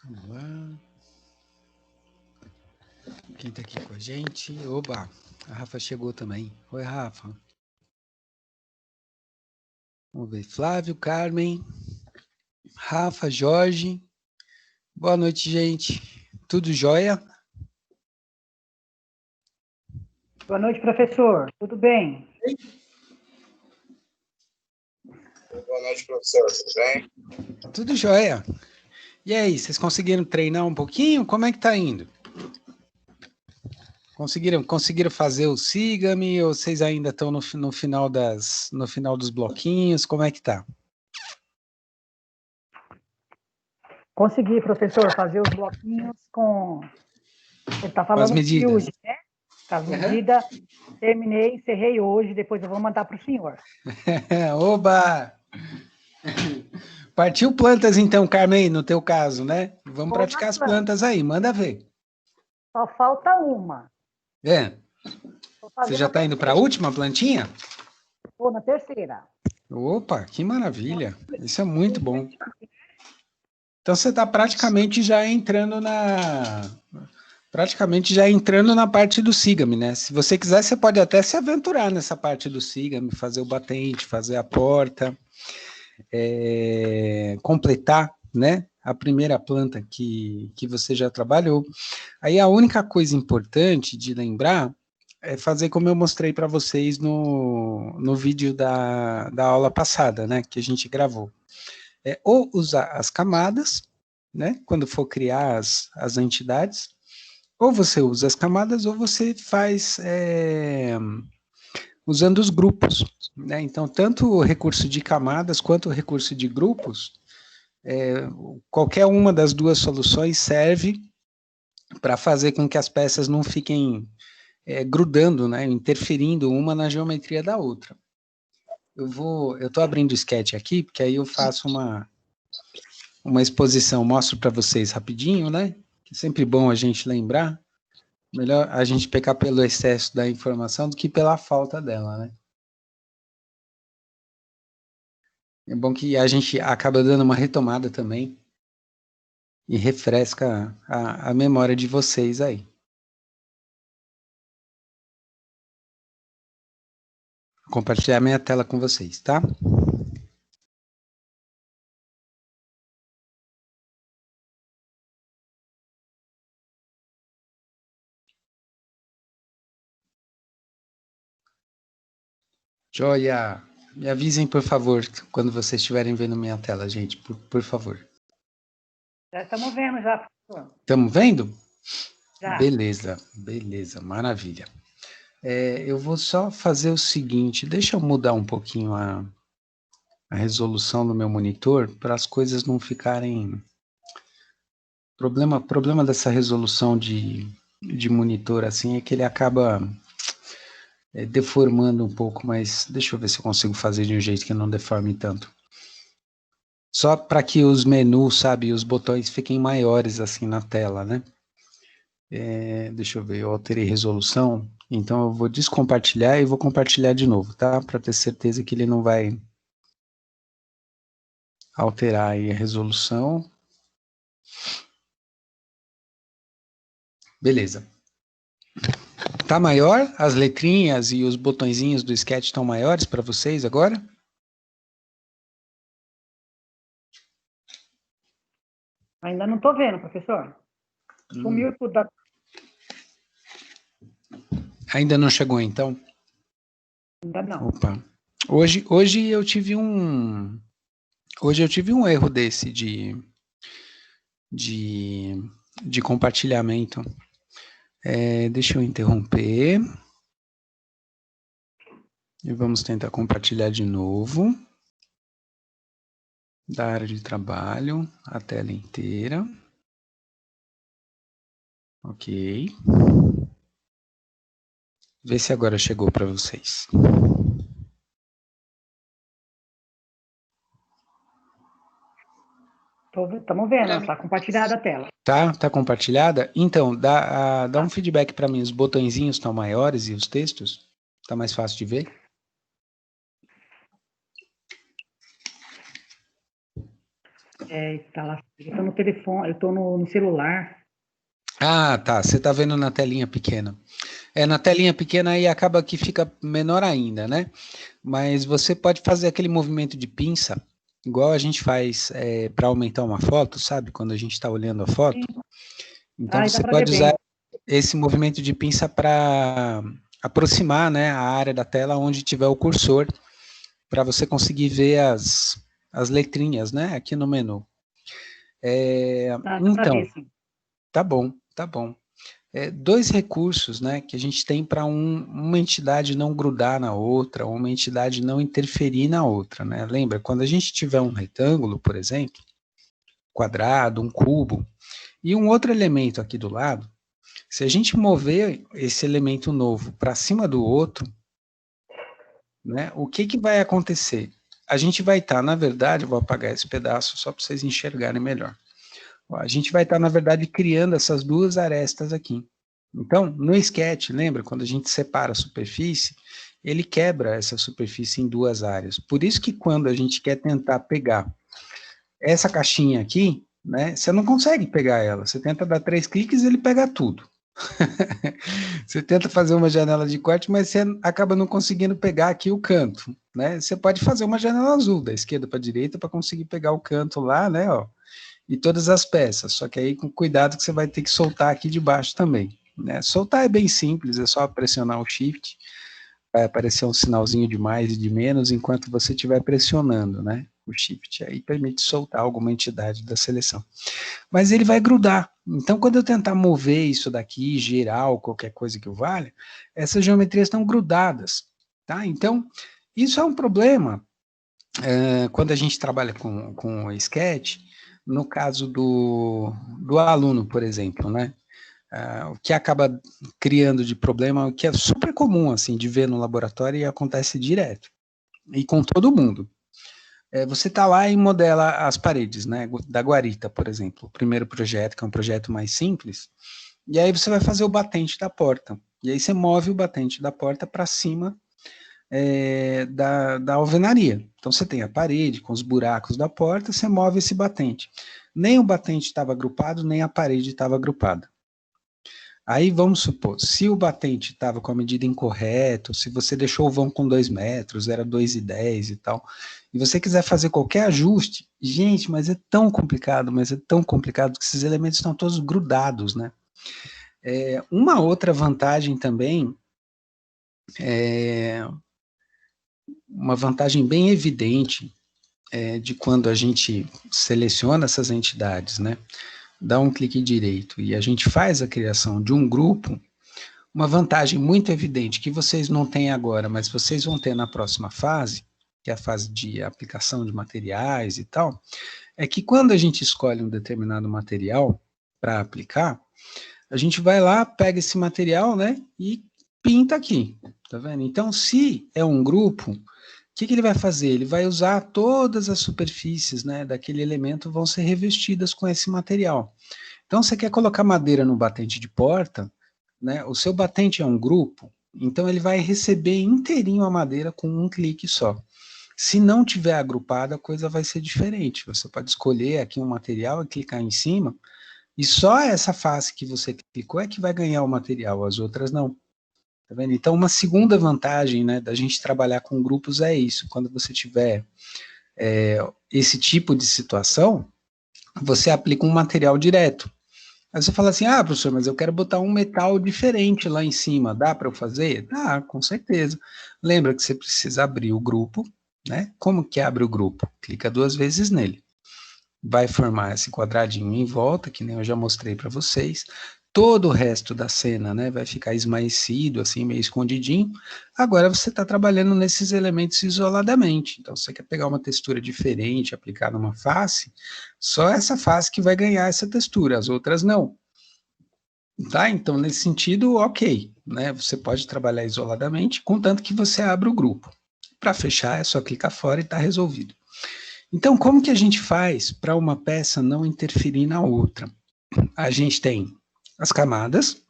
Vamos lá. Quem tá aqui com a gente? Oba, a Rafa chegou também. Oi, Rafa. Vamos ver. Flávio, Carmen, Rafa, Jorge. Boa noite, gente. Tudo jóia? Boa noite, professor. Tudo bem? Boa noite, professor. Tudo bem? Tudo jóia. E aí, vocês conseguiram treinar um pouquinho? Como é que tá indo? Conseguiram fazer o Siga-me ou vocês ainda estão no final dos bloquinhos? Como é que tá? Consegui, professor, fazer os bloquinhos com... Ele está falando as medidas. hoje, né? Com as medidas. Terminei, encerrei hoje, depois eu vou mandar para o senhor. Oba! Partiu plantas então, Carmen, no teu caso, né? Vamos praticar as plantas aí, manda ver. Só falta uma. Você já está indo para a última plantinha? Estou na terceira. Opa, que maravilha. Isso é muito bom. Então você está praticamente já entrando na parte do Siga-me, né? Se você quiser, você pode até se aventurar nessa parte do Siga-me, fazer o batente, fazer a porta, completar, né? A primeira planta que você já trabalhou. Aí a única coisa importante de lembrar é fazer como eu mostrei para vocês no vídeo da aula passada, né? Que a gente gravou. Ou usar as camadas, né? Quando for criar as entidades, ou você usa as camadas, ou você faz usando os grupos, né? Então, tanto o recurso de camadas quanto o recurso de grupos, qualquer uma das duas soluções serve para fazer com que as peças não fiquem grudando, né? Interferindo uma na geometria da outra. Eu estou abrindo o sketch aqui, porque aí eu faço uma exposição, mostro para vocês rapidinho, né? Que é sempre bom a gente lembrar. Melhor a gente pecar pelo excesso da informação do que pela falta dela, né? É bom que a gente acaba dando uma retomada também e refresca a memória de vocês aí. Vou compartilhar minha tela com vocês, tá? Joia! Me avisem, por favor, quando vocês estiverem vendo minha tela, gente, por favor. Já estamos vendo, já, professor. Estamos vendo? Já. Beleza, maravilha. Eu vou só fazer o seguinte, deixa eu mudar um pouquinho a resolução do meu monitor para as coisas não ficarem... Problema dessa resolução de monitor assim é que ele acaba deformando um pouco, mas deixa eu ver se eu consigo fazer de um jeito que não deforme tanto. Só para que os menus, sabe, os botões fiquem maiores assim na tela, né? Deixa eu ver, eu alterei resolução, então eu vou descompartilhar e vou compartilhar de novo, tá? Para ter certeza que ele não vai alterar aí a resolução. Beleza. Tá maior? As letrinhas e os botõezinhos do sketch estão maiores para vocês agora? Ainda não estou vendo, professor. Sumiu tudo da... Ainda não chegou, então? Ainda não. Opa. Hoje eu tive um erro desse de compartilhamento. Deixa eu interromper. E vamos tentar compartilhar de novo. Da área de trabalho, a tela inteira. Ok. Vê se agora chegou para vocês. Estamos vendo, está compartilhada a tela. Tá compartilhada? Então, dá um feedback para mim. Os botõezinhos estão maiores e os textos? Tá mais fácil de ver? Instalação. Eu estou no telefone, eu estou no celular. Ah, tá, você está vendo na telinha pequena. Na telinha pequena aí acaba que fica menor ainda, né? Mas você pode fazer aquele movimento de pinça, igual a gente faz para aumentar uma foto, sabe? Quando a gente está olhando a foto. Então Dá você para ver pode usar bem. esse movimento de pinça para aproximar, né, a área da tela onde tiver o cursor, para você conseguir ver as letrinhas, né, aqui no menu. Dá para Então, ver, sim. tá bom, tá bom. Dois recursos, né, que a gente tem para uma entidade não grudar na outra, uma entidade não interferir na outra, né? Lembra, quando a gente tiver um retângulo, por exemplo, quadrado, um cubo, e um outro elemento aqui do lado, se a gente mover esse elemento novo para cima do outro, né, o que vai acontecer? A gente vai estar, na verdade, eu vou apagar esse pedaço só para vocês enxergarem melhor. A gente vai estar, na verdade, criando essas duas arestas aqui. Então, no sketch, lembra, quando a gente separa a superfície, ele quebra essa superfície em duas áreas. Por isso que quando a gente quer tentar pegar essa caixinha aqui, né, você não consegue pegar ela. Você tenta dar 3 cliques e ele pega tudo. Você tenta fazer uma janela de corte, mas você acaba não conseguindo pegar aqui o canto, né? Você pode fazer uma janela azul, da esquerda para a direita, para conseguir pegar o canto lá, né, ó, e todas as peças, só que aí com cuidado que você vai ter que soltar aqui de baixo também, né? Soltar é bem simples, é só pressionar o Shift, vai aparecer um sinalzinho de mais e de menos enquanto você estiver pressionando, né? O Shift, aí permite soltar alguma entidade da seleção. Mas ele vai grudar, então quando eu tentar mover isso daqui, geral, qualquer coisa que eu valha, essas geometrias estão grudadas, tá? Então, isso é um problema quando a gente trabalha com o Sketch, no caso do aluno, por exemplo, né? O que acaba criando de problema, o que é super comum, assim, de ver no laboratório e acontece direto, e com todo mundo. Você está lá e modela as paredes, né, da guarita, por exemplo, o primeiro projeto, que é um projeto mais simples, e aí você vai fazer o batente da porta, e aí você move o batente da porta para cima da alvenaria. Então você tem a parede com os buracos da porta, você move esse batente. Nem o batente estava agrupado, nem a parede estava agrupada. Aí vamos supor, se o batente estava com a medida incorreta, se você deixou o vão com 2 metros, era 2,10 e tal, e você quiser fazer qualquer ajuste, gente, mas é tão complicado que esses elementos estão todos grudados, né? Uma outra vantagem também uma vantagem bem evidente de quando a gente seleciona essas entidades, né? Dá um clique direito e a gente faz a criação de um grupo, uma vantagem muito evidente que vocês não têm agora, mas vocês vão ter na próxima fase, que é a fase de aplicação de materiais e tal, é que quando a gente escolhe um determinado material para aplicar, a gente vai lá, pega esse material, né, e pinta aqui, tá vendo? Então, se é um grupo, o que ele vai fazer? Ele vai usar todas as superfícies, né, daquele elemento vão ser revestidas com esse material. Então, você quer colocar madeira no batente de porta, né, o seu batente é um grupo, então ele vai receber inteirinho a madeira com um clique só. Se não tiver agrupada, a coisa vai ser diferente. Você pode escolher aqui um material e clicar em cima, e só essa face que você clicou é que vai ganhar o material, as outras não. Tá vendo? Então, uma segunda vantagem, né, da gente trabalhar com grupos é isso. Quando você tiver esse tipo de situação, você aplica um material direto. Aí você fala assim, professor, mas eu quero botar um metal diferente lá em cima, dá para eu fazer? Dá, com certeza. Lembra que você precisa abrir o grupo, né? Como que abre o grupo? Clica 2 vezes nele. Vai formar esse quadradinho em volta, que nem eu já mostrei para vocês. Todo o resto da cena, né, vai ficar esmaecido, assim, meio escondidinho. Agora você está trabalhando nesses elementos isoladamente. Então, se você quer pegar uma textura diferente, aplicar numa face, só essa face que vai ganhar essa textura, as outras não. Tá? Então, nesse sentido, ok, né? Você pode trabalhar isoladamente, contanto que você abra o grupo. Para fechar, é só clicar fora e está resolvido. Então, como que a gente faz para uma peça não interferir na outra? A gente tem as camadas,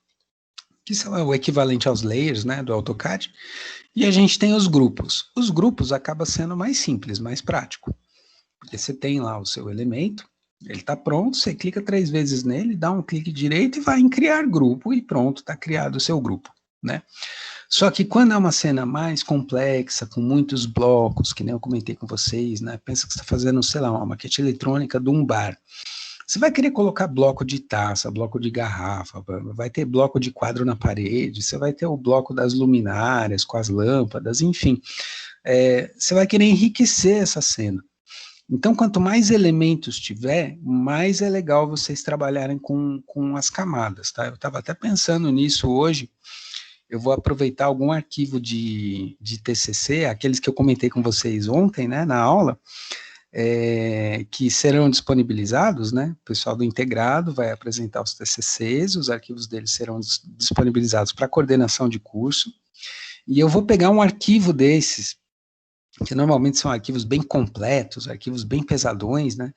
que são o equivalente aos layers, né, do AutoCAD, e a gente tem os grupos. Os grupos acaba sendo mais simples, mais prático. Porque você tem lá o seu elemento, ele está pronto, você clica 3 vezes nele, dá um clique direito e vai em criar grupo, e pronto, está criado o seu grupo, né? Só que quando é uma cena mais complexa, com muitos blocos, que nem eu comentei com vocês, né? Pensa que você está fazendo, sei lá, uma maquete eletrônica de um bar. Você vai querer colocar bloco de taça, bloco de garrafa, vai ter bloco de quadro na parede, você vai ter o bloco das luminárias com as lâmpadas, enfim. Você vai querer enriquecer essa cena. Então, quanto mais elementos tiver, mais é legal vocês trabalharem com as camadas, tá? Eu estava até pensando nisso hoje. Eu vou aproveitar algum arquivo de TCC, aqueles que eu comentei com vocês ontem, né, na aula, que serão disponibilizados, né? O pessoal do integrado vai apresentar os TCCs, os arquivos deles serão disponibilizados para coordenação de curso, e eu vou pegar um arquivo desses, que normalmente são arquivos bem completos, arquivos bem pesadões, né?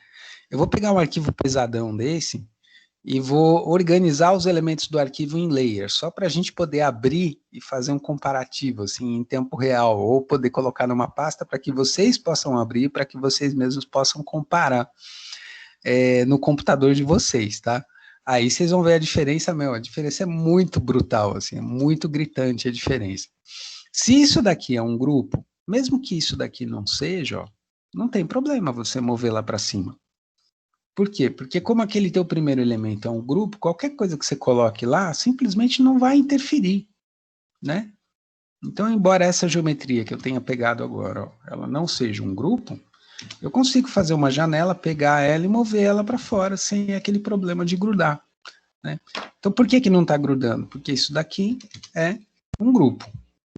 Eu vou pegar um arquivo pesadão desse e vou organizar os elementos do arquivo em layers, só para a gente poder abrir e fazer um comparativo, assim, em tempo real, ou poder colocar numa pasta para que vocês possam abrir, para que vocês mesmos possam comparar no computador de vocês, tá? Aí vocês vão ver a diferença, a diferença é muito brutal, assim, é muito gritante a diferença. Se isso daqui é um grupo, mesmo que isso daqui não seja, ó, não tem problema você mover lá para cima. Por quê? Porque como aquele teu primeiro elemento é um grupo, qualquer coisa que você coloque lá, simplesmente não vai interferir, né? Então, embora essa geometria que eu tenha pegado agora, ó, ela não seja um grupo, eu consigo fazer uma janela, pegar ela e mover ela para fora, sem aquele problema de grudar, né? Então, por que não está grudando? Porque isso daqui é um grupo.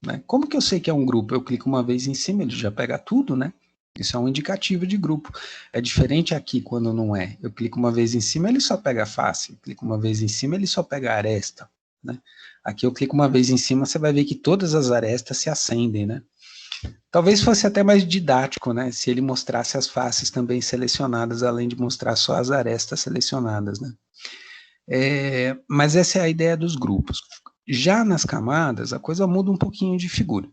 Né? Como que eu sei que é um grupo? Eu clico uma vez em cima, ele já pega tudo, né? Isso é um indicativo de grupo. É diferente aqui quando não é. Eu clico uma vez em cima, ele só pega a face. Eu clico uma vez em cima, ele só pega a aresta. Né? Aqui eu clico uma vez em cima, você vai ver que todas as arestas se acendem, né? Talvez fosse até mais didático, né? Se ele mostrasse as faces também selecionadas, além de mostrar só as arestas selecionadas, né? Mas essa é a ideia dos grupos. Já nas camadas, a coisa muda um pouquinho de figura,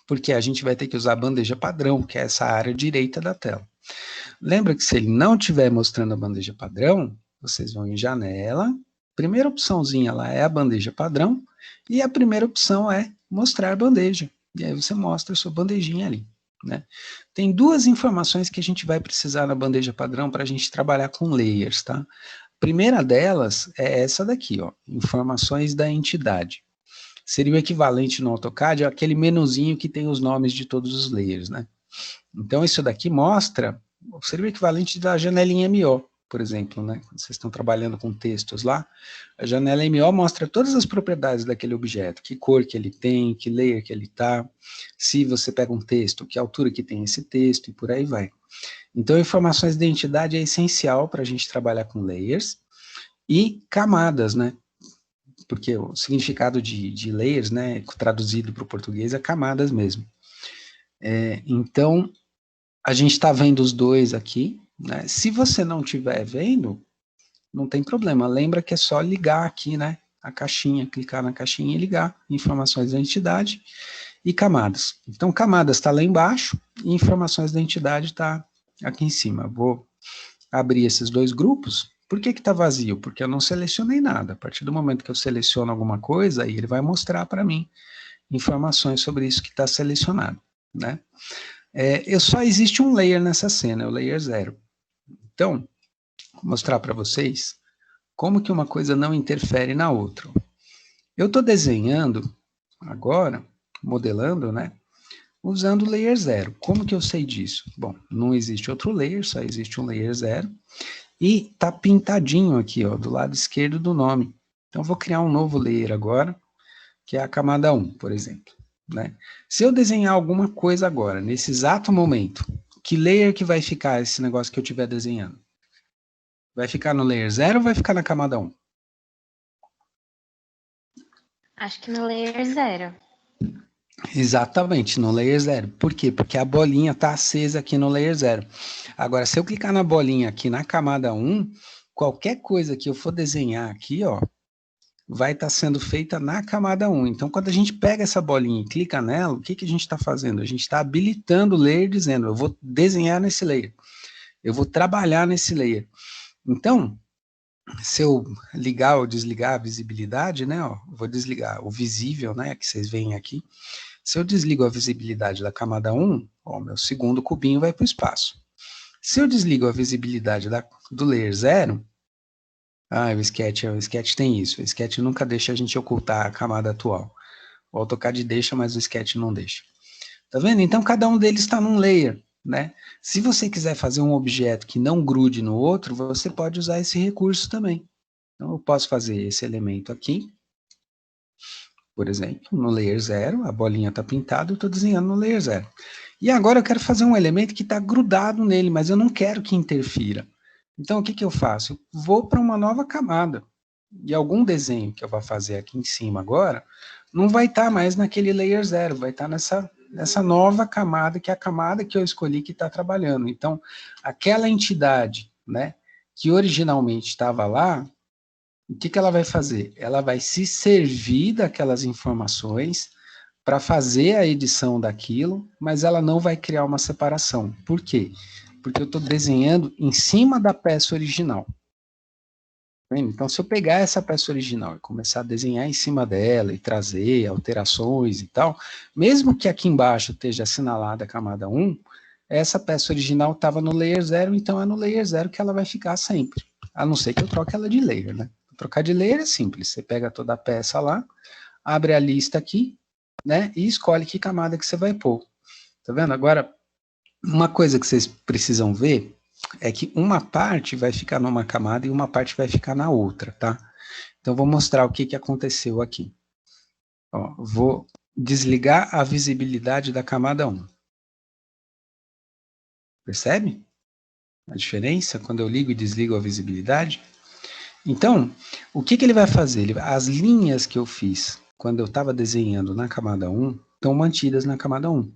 porque a gente vai ter que usar a bandeja padrão, que é essa área direita da tela. Lembra que se ele não estiver mostrando a bandeja padrão, vocês vão em janela, primeira opçãozinha lá é a bandeja padrão, e a primeira opção é mostrar bandeja, e aí você mostra a sua bandejinha ali. Né? Tem 2 informações que a gente vai precisar na bandeja padrão para a gente trabalhar com layers, tá? A primeira delas é essa daqui, ó, informações da entidade. Seria o equivalente no AutoCAD àquele menuzinho que tem os nomes de todos os layers, né? Então, isso daqui mostra, seria o equivalente da janelinha MO, por exemplo, né? Quando vocês estão trabalhando com textos lá, a janela MO mostra todas as propriedades daquele objeto, que cor que ele tem, que layer que ele está, se você pega um texto, que altura que tem esse texto, e por aí vai. Então, informações de identidade é essencial para a gente trabalhar com layers e camadas, né? Porque o significado de layers, né, traduzido para o português, é camadas mesmo. Então, a gente está vendo os dois aqui, né? Se você não estiver vendo, não tem problema. Lembra que é só ligar aqui, né, a caixinha, clicar na caixinha e ligar informações da entidade e camadas. Então, camadas está lá embaixo e informações da entidade está aqui em cima. Vou abrir esses 2 grupos. Por que está vazio? Porque eu não selecionei nada. A partir do momento que eu seleciono alguma coisa, aí ele vai mostrar para mim informações sobre isso que está selecionado. Né? Só existe um layer nessa cena, é o layer 0. Então, vou mostrar para vocês como que uma coisa não interfere na outra. Eu estou desenhando agora, modelando, né? Usando o layer 0. Como que eu sei disso? Bom, não existe outro layer, só existe um layer 0. E tá pintadinho aqui, ó, do lado esquerdo do nome. Então, eu vou criar um novo layer agora, que é a camada 1, por exemplo. Né? Se eu desenhar alguma coisa agora, nesse exato momento, que layer que vai ficar esse negócio que eu estiver desenhando? Vai ficar no layer 0 ou vai ficar na camada 1? Acho que no layer 0. Exatamente, no layer 0. Por quê? Porque a bolinha está acesa aqui no layer 0. Agora, se eu clicar na bolinha aqui na camada 1, qualquer coisa que eu for desenhar aqui, ó, vai estar sendo feita na camada 1. Então, quando a gente pega essa bolinha e clica nela, o que a gente está fazendo? A gente está habilitando o layer, dizendo, eu vou desenhar nesse layer, eu vou trabalhar nesse layer. Então, se eu ligar ou desligar a visibilidade, né, ó, vou desligar o visível, né, que vocês veem aqui. Se eu desligo a visibilidade da camada 1, ó, meu segundo cubinho vai para o espaço. Se eu desligo a visibilidade do layer 0, o Sketch tem isso, o Sketch nunca deixa a gente ocultar a camada atual. O AutoCAD deixa, mas o Sketch não deixa. Tá vendo? Então, cada um deles está num layer, né? Se você quiser fazer um objeto que não grude no outro, você pode usar esse recurso também. Então, eu posso fazer esse elemento aqui, por exemplo, no layer 0, a bolinha está pintada, eu estou desenhando no layer 0. E agora eu quero fazer um elemento que está grudado nele, mas eu não quero que interfira. Então, o que eu faço? Eu vou para uma nova camada. E algum desenho que eu vou fazer aqui em cima agora, não vai estar mais naquele layer 0, vai estar nessa nova camada, que é a camada que eu escolhi que está trabalhando. Então, aquela entidade, né, que originalmente estava lá, o que ela vai fazer? Ela vai se servir daquelas informações para fazer a edição daquilo, mas ela não vai criar uma separação. Por quê? Porque eu estou desenhando em cima da peça original. Então, se eu pegar essa peça original e começar a desenhar em cima dela e trazer alterações e tal, mesmo que aqui embaixo esteja assinalada a camada 1, essa peça original estava no layer 0, então é no layer 0 que ela vai ficar sempre. A não ser que eu troque ela de layer, né? Trocar de layer é simples, você pega toda a peça lá, abre a lista aqui, né, e escolhe que camada que você vai pôr. Tá vendo? Agora, uma coisa que vocês precisam ver é que uma parte vai ficar numa camada e uma parte vai ficar na outra, tá? Então, vou mostrar o que aconteceu aqui. Ó, vou desligar a visibilidade da camada 1. Percebe a diferença quando eu ligo e desligo a visibilidade? Então, o que ele vai fazer? As linhas que eu fiz quando eu estava desenhando na camada 1 estão mantidas na camada 1.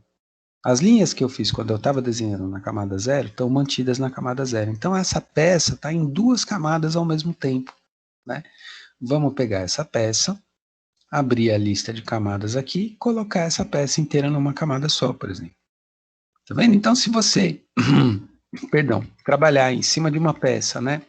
As linhas que eu fiz quando eu estava desenhando na camada 0 estão mantidas na camada 0. Então, essa peça está em duas camadas ao mesmo tempo, né? Vamos pegar essa peça, abrir a lista de camadas aqui e colocar essa peça inteira numa camada só, por exemplo. Tá vendo? Então, se você, trabalhar em cima de uma peça, né,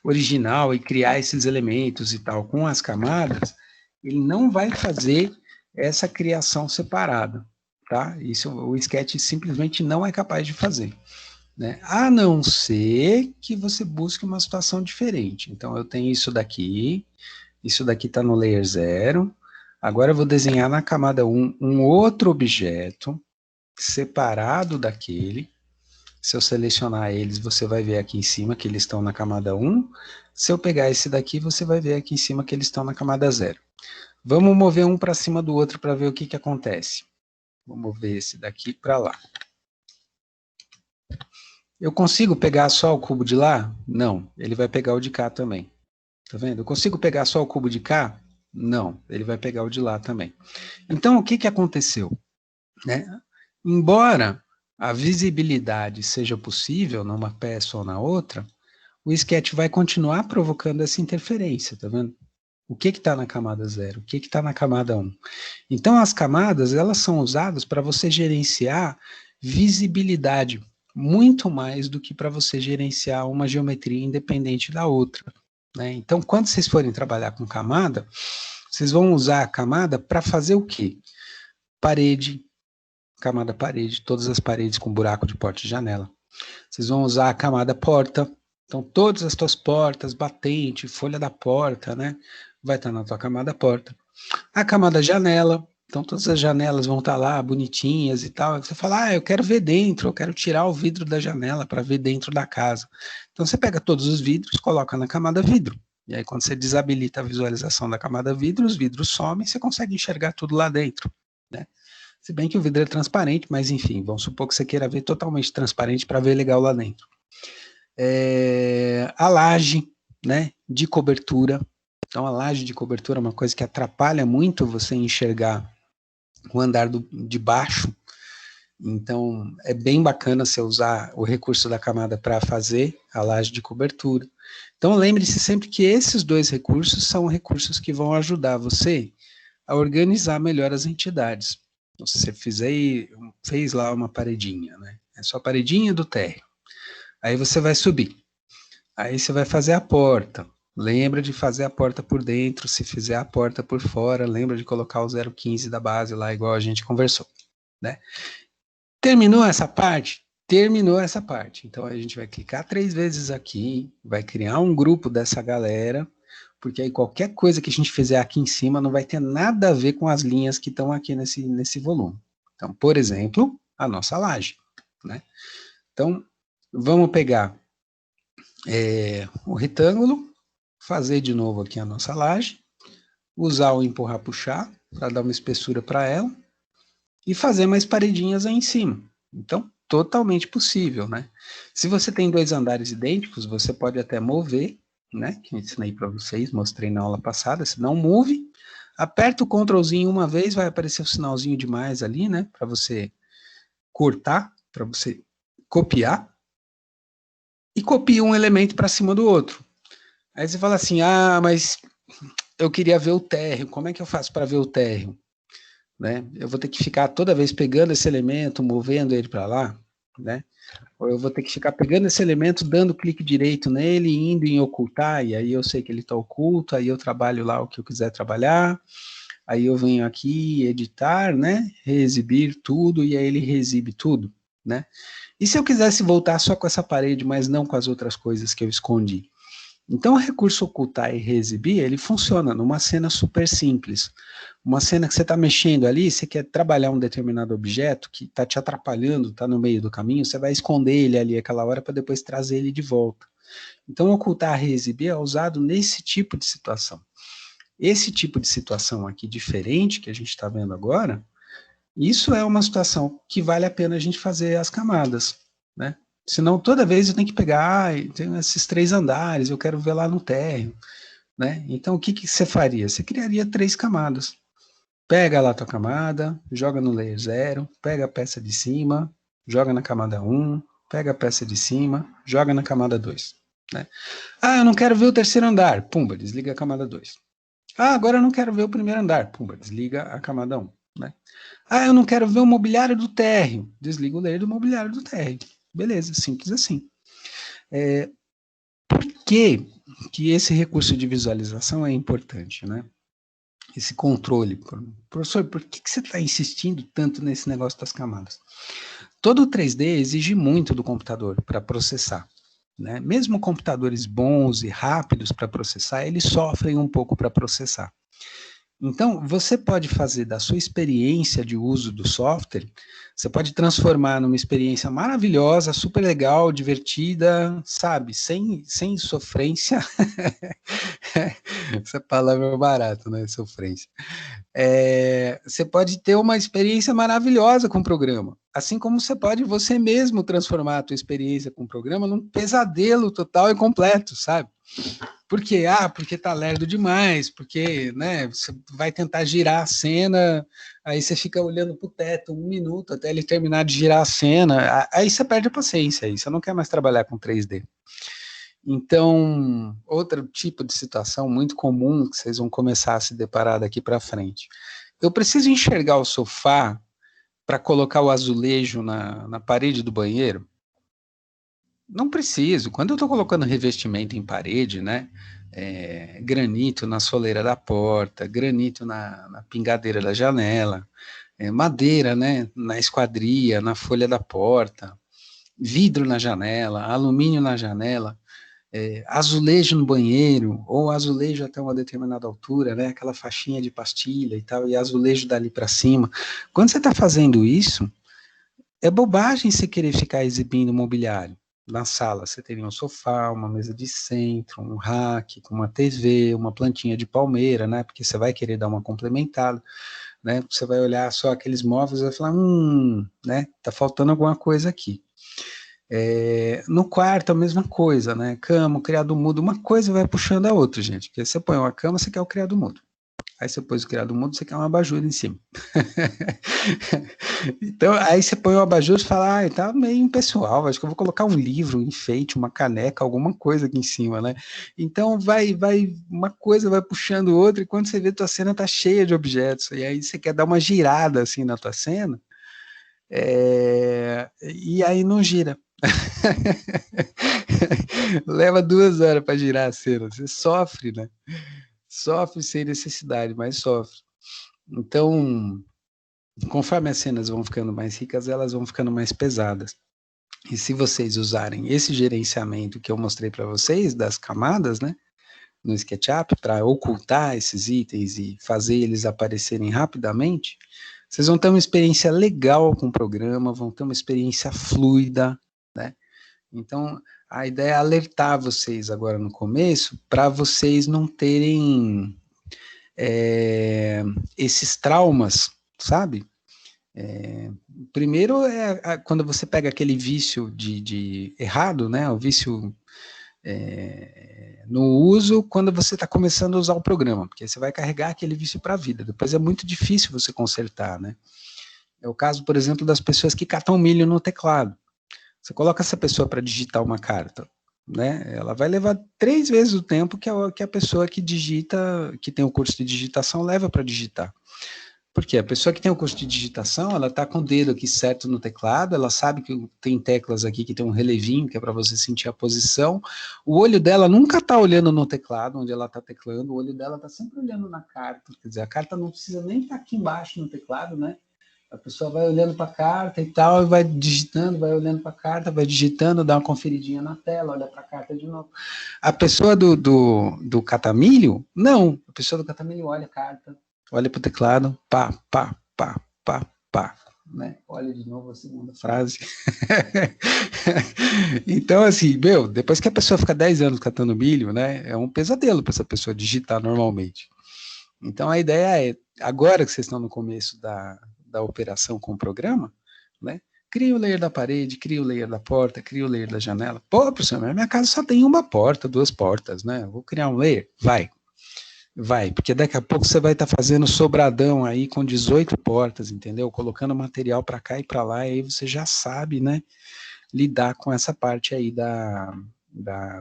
original e criar esses elementos e tal com as camadas, ele não vai fazer essa criação separada, tá? Isso o Sketch simplesmente não é capaz de fazer, né? A não ser que você busque uma situação diferente. Então, eu tenho isso daqui está no layer 0, agora eu vou desenhar na camada 1 um outro objeto separado daquele. Se eu selecionar eles, você vai ver aqui em cima que eles estão na camada 1. Se eu pegar esse daqui, você vai ver aqui em cima que eles estão na camada 0. Vamos mover um para cima do outro para ver o que acontece. Vou mover esse daqui para lá. Eu consigo pegar só o cubo de lá? Não, ele vai pegar o de cá também. Tá vendo? Eu consigo pegar só o cubo de cá? Não, ele vai pegar o de lá também. Então, o que aconteceu? Né? Embora a visibilidade seja possível numa peça ou na outra, o Sketch vai continuar provocando essa interferência, tá vendo? O que está na camada 0? O que está na camada 1? Então, as camadas, elas são usadas para você gerenciar visibilidade, muito mais do que para você gerenciar uma geometria independente da outra, né? Então, quando vocês forem trabalhar com camada, vocês vão usar a camada para fazer o quê? Camada parede, todas as paredes com buraco de porta e janela. Vocês vão usar a camada porta, então todas as tuas portas, batente, folha da porta, né, vai estar na tua camada porta. A camada janela, então todas as janelas vão estar lá bonitinhas e tal. Você fala, eu quero ver dentro, eu quero tirar o vidro da janela para ver dentro da casa. Então você pega todos os vidros, coloca na camada vidro. E aí quando você desabilita a visualização da camada vidro, os vidros somem e você consegue enxergar tudo lá dentro, né? Se bem que o vidro é transparente, mas enfim, vamos supor que você queira ver totalmente transparente para ver legal lá dentro. A laje, né, de cobertura. Então, a laje de cobertura é uma coisa que atrapalha muito você enxergar o andar de baixo. Então, é bem bacana você usar o recurso da camada para fazer a laje de cobertura. Então, lembre-se sempre que esses dois recursos são recursos que vão ajudar você a organizar melhor as entidades. Então, se você fez lá uma paredinha, né? É só a paredinha do térreo. Aí você vai subir. Aí você vai fazer a porta. Lembra de fazer a porta por dentro. Se fizer a porta por fora, lembra de colocar o 0,15 da base lá, igual a gente conversou, né? Terminou essa parte? Terminou essa parte. Então, a gente vai clicar 3 vezes aqui, vai criar um grupo dessa galera, porque aí qualquer coisa que a gente fizer aqui em cima não vai ter nada a ver com as linhas que estão aqui nesse volume. Então, por exemplo, a nossa laje, né? Então, vamos pegar o retângulo, fazer de novo aqui a nossa laje, usar o empurrar puxar para dar uma espessura para ela e fazer mais paredinhas aí em cima. Então, totalmente possível, né? Se você tem 2 andares idênticos, você pode até mover, né? Que eu ensinei para vocês, mostrei na aula passada. Se não move, aperta o Ctrlzinho uma vez, vai aparecer o sinalzinho de mais ali, né? Para você cortar, para você copiar. E copia um elemento para cima do outro. Aí você fala assim, mas eu queria ver o térreo, como é que eu faço para ver o térreo? Né? Eu vou ter que ficar toda vez pegando esse elemento, movendo ele para lá, né? Ou eu vou ter que ficar pegando esse elemento, dando clique direito nele, indo em ocultar, e aí eu sei que ele está oculto, aí eu trabalho lá o que eu quiser trabalhar, aí eu venho aqui, editar, né? Reexibir tudo, e aí ele reexibe tudo, né? E se eu quisesse voltar só com essa parede, mas não com as outras coisas que eu escondi? Então, o recurso ocultar e reexibir, ele funciona numa cena super simples. Uma cena que você está mexendo ali, você quer trabalhar um determinado objeto que está te atrapalhando, está no meio do caminho, você vai esconder ele ali aquela hora para depois trazer ele de volta. Então, ocultar e reexibir é usado nesse tipo de situação. Esse tipo de situação aqui diferente que a gente está vendo agora, isso é uma situação que vale a pena a gente fazer as camadas, né? Senão, toda vez eu tenho que pegar, tem esses 3 andares, eu quero ver lá no térreo, né? Então, o que você faria? Você criaria 3 camadas. Pega lá a tua camada, joga no layer 0, pega a peça de cima, joga na camada 1, pega a peça de cima, joga na camada 2, né? Eu não quero ver o terceiro andar, pumba, desliga a camada 2. Agora eu não quero ver o primeiro andar, pumba, desliga a camada 1, né? Eu não quero ver o mobiliário do térreo, desliga o layer do mobiliário do térreo. Beleza, simples assim. Por que esse recurso de visualização é importante, né? Esse controle. Professor, por que você está insistindo tanto nesse negócio das camadas? Todo 3D exige muito do computador para processar, né? Mesmo computadores bons e rápidos para processar, eles sofrem um pouco para processar. Então, você pode fazer da sua experiência de uso do software, você pode transformar numa experiência maravilhosa, super legal, divertida, sabe, sem sofrência. Essa palavra é barata, né, sofrência. Você pode ter uma experiência maravilhosa com o programa, assim como você mesmo transformar a tua experiência com o programa num pesadelo total e completo, sabe? Por quê? Porque tá lerdo demais, porque, né, você vai tentar girar a cena, aí você fica olhando pro teto 1 minuto até ele terminar de girar a cena, aí você perde a paciência, aí você não quer mais trabalhar com 3D. Então, outro tipo de situação muito comum que vocês vão começar a se deparar daqui para frente. Eu preciso enxergar o sofá para colocar o azulejo na parede do banheiro? Não preciso. Quando eu estou colocando revestimento em parede, né? Granito na soleira da porta, granito na pingadeira da janela, madeira, né? Na esquadria, na folha da porta, vidro na janela, alumínio na janela, azulejo no banheiro, ou azulejo até uma determinada altura, né? Aquela faixinha de pastilha e tal, e azulejo dali para cima. Quando você está fazendo isso, é bobagem você querer ficar exibindo mobiliário. Na sala você teria um sofá, uma mesa de centro, um rack com uma TV, uma plantinha de palmeira, né? Porque você vai querer dar uma complementada, né? Você vai olhar só aqueles móveis e vai falar, né? Tá faltando alguma coisa aqui. No quarto a mesma coisa, né? Cama, o criado mudo, uma coisa vai puxando a outra, gente. Porque você põe uma cama, você quer o criado mudo. Aí você pôs o criado mudo, você quer um abajur em cima. Então, aí você põe o abajur e fala, tá meio impessoal, acho que eu vou colocar um livro, um enfeite, uma caneca, alguma coisa aqui em cima, né? Então, uma coisa vai puxando outra, e quando você vê, tua cena tá cheia de objetos, e aí você quer dar uma girada, assim, na tua cena, e aí não gira. Leva 2 horas para girar a cena, você sofre, né? Sofre sem necessidade, mas sofre. Então, conforme as cenas vão ficando mais ricas, elas vão ficando mais pesadas. E se vocês usarem esse gerenciamento que eu mostrei para vocês, das camadas, né, no SketchUp, para ocultar esses itens e fazer eles aparecerem rapidamente, vocês vão ter uma experiência legal com o programa, vão ter uma experiência fluida, né? Então, a ideia é alertar vocês agora no começo, para vocês não terem esses traumas, sabe? Primeiro quando você pega aquele vício de errado, né? O vício no uso, quando você está começando a usar o programa, porque você vai carregar aquele vício para a vida. Depois é muito difícil você consertar, né? É o caso, por exemplo, das pessoas que catam milho no teclado. Você coloca essa pessoa para digitar uma carta, né? Ela vai levar 3 vezes o tempo que a pessoa que digita, que tem o curso de digitação, leva para digitar. Porque a pessoa que tem o curso de digitação, ela está com o dedo aqui certo no teclado, ela sabe que tem teclas aqui que tem um relevinho, que é para você sentir a posição. O olho dela nunca está olhando no teclado, onde ela está teclando, o olho dela está sempre olhando na carta. Quer dizer, a carta não precisa nem estar aqui embaixo no teclado, né? A pessoa vai olhando para a carta e tal, e vai digitando, vai olhando para a carta, vai digitando, dá uma conferidinha na tela, olha para a carta de novo. A pessoa do catamilho, não. A pessoa do catamilho olha a carta, olha para o teclado, pá, pá, pá, pá, pá. Né? Olha de novo a segunda frase. Então, assim, depois que a pessoa fica 10 anos catando milho, né, é um pesadelo para essa pessoa digitar normalmente. Então, a ideia é, agora que vocês estão no começo da operação com o programa, né, cria o layer da parede, cria o layer da porta, cria o layer da janela. Pô, professor, mas minha casa só tem uma porta, 2 portas, né? Vou criar um layer? Vai, porque daqui a pouco você vai estar fazendo sobradão aí com 18 portas, entendeu? Colocando material para cá e para lá, e aí você já sabe, né, lidar com essa parte aí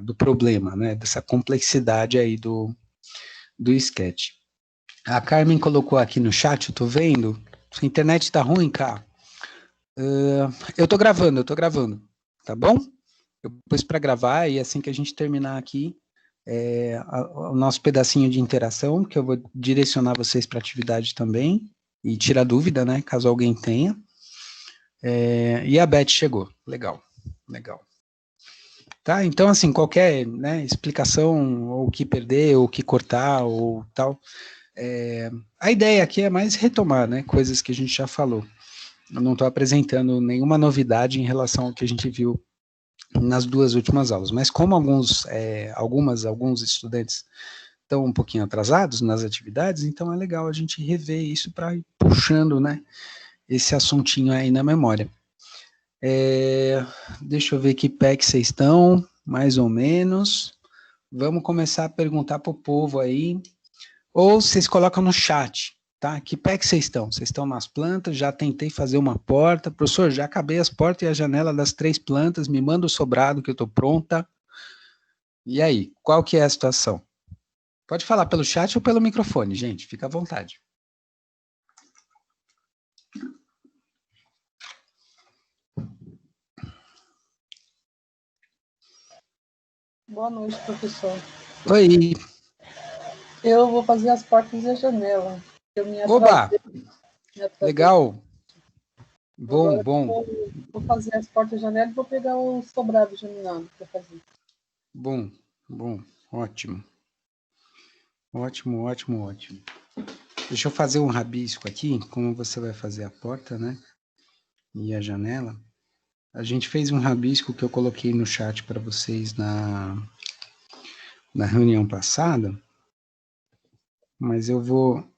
do problema, né, dessa complexidade aí do sketch. A Carmen colocou aqui no chat, eu tô vendo, sua internet tá ruim, cara. Eu tô gravando, tá bom? Eu pus para gravar e assim que a gente terminar aqui, o nosso pedacinho de interação, que eu vou direcionar vocês para atividade também, e tirar dúvida, né, caso alguém tenha. E a Beth chegou, legal. Tá, então assim, qualquer, né, explicação, ou o que perder, ou o que cortar, ou tal, a ideia aqui é mais retomar, né, coisas que a gente já falou. Eu não estou apresentando nenhuma novidade em relação ao que a gente viu nas 2 últimas aulas, mas como alguns estudantes estão um pouquinho atrasados nas atividades, então é legal a gente rever isso para ir puxando, né, esse assuntinho aí na memória. Deixa eu ver que pé que vocês estão, mais ou menos. Vamos começar a perguntar para o povo aí, ou vocês colocam no chat, tá? Que pé que vocês estão? Vocês estão nas plantas? Já tentei fazer uma porta. Professor, já acabei as portas e a janela das 3 plantas, me manda o sobrado que eu estou pronta. E aí, qual que é a situação? Pode falar pelo chat ou pelo microfone, gente, fica à vontade. Boa noite, professor. Oi. Eu vou fazer as portas e a janela. Oba! Legal. Bom. Vou fazer as portas e a janela e vou pegar o sobrado germinado para fazer. Bom. Ótimo. Deixa eu fazer um rabisco aqui, como você vai fazer a porta, né? E a janela. A gente fez um rabisco que eu coloquei no chat para vocês na reunião passada, mas eu vou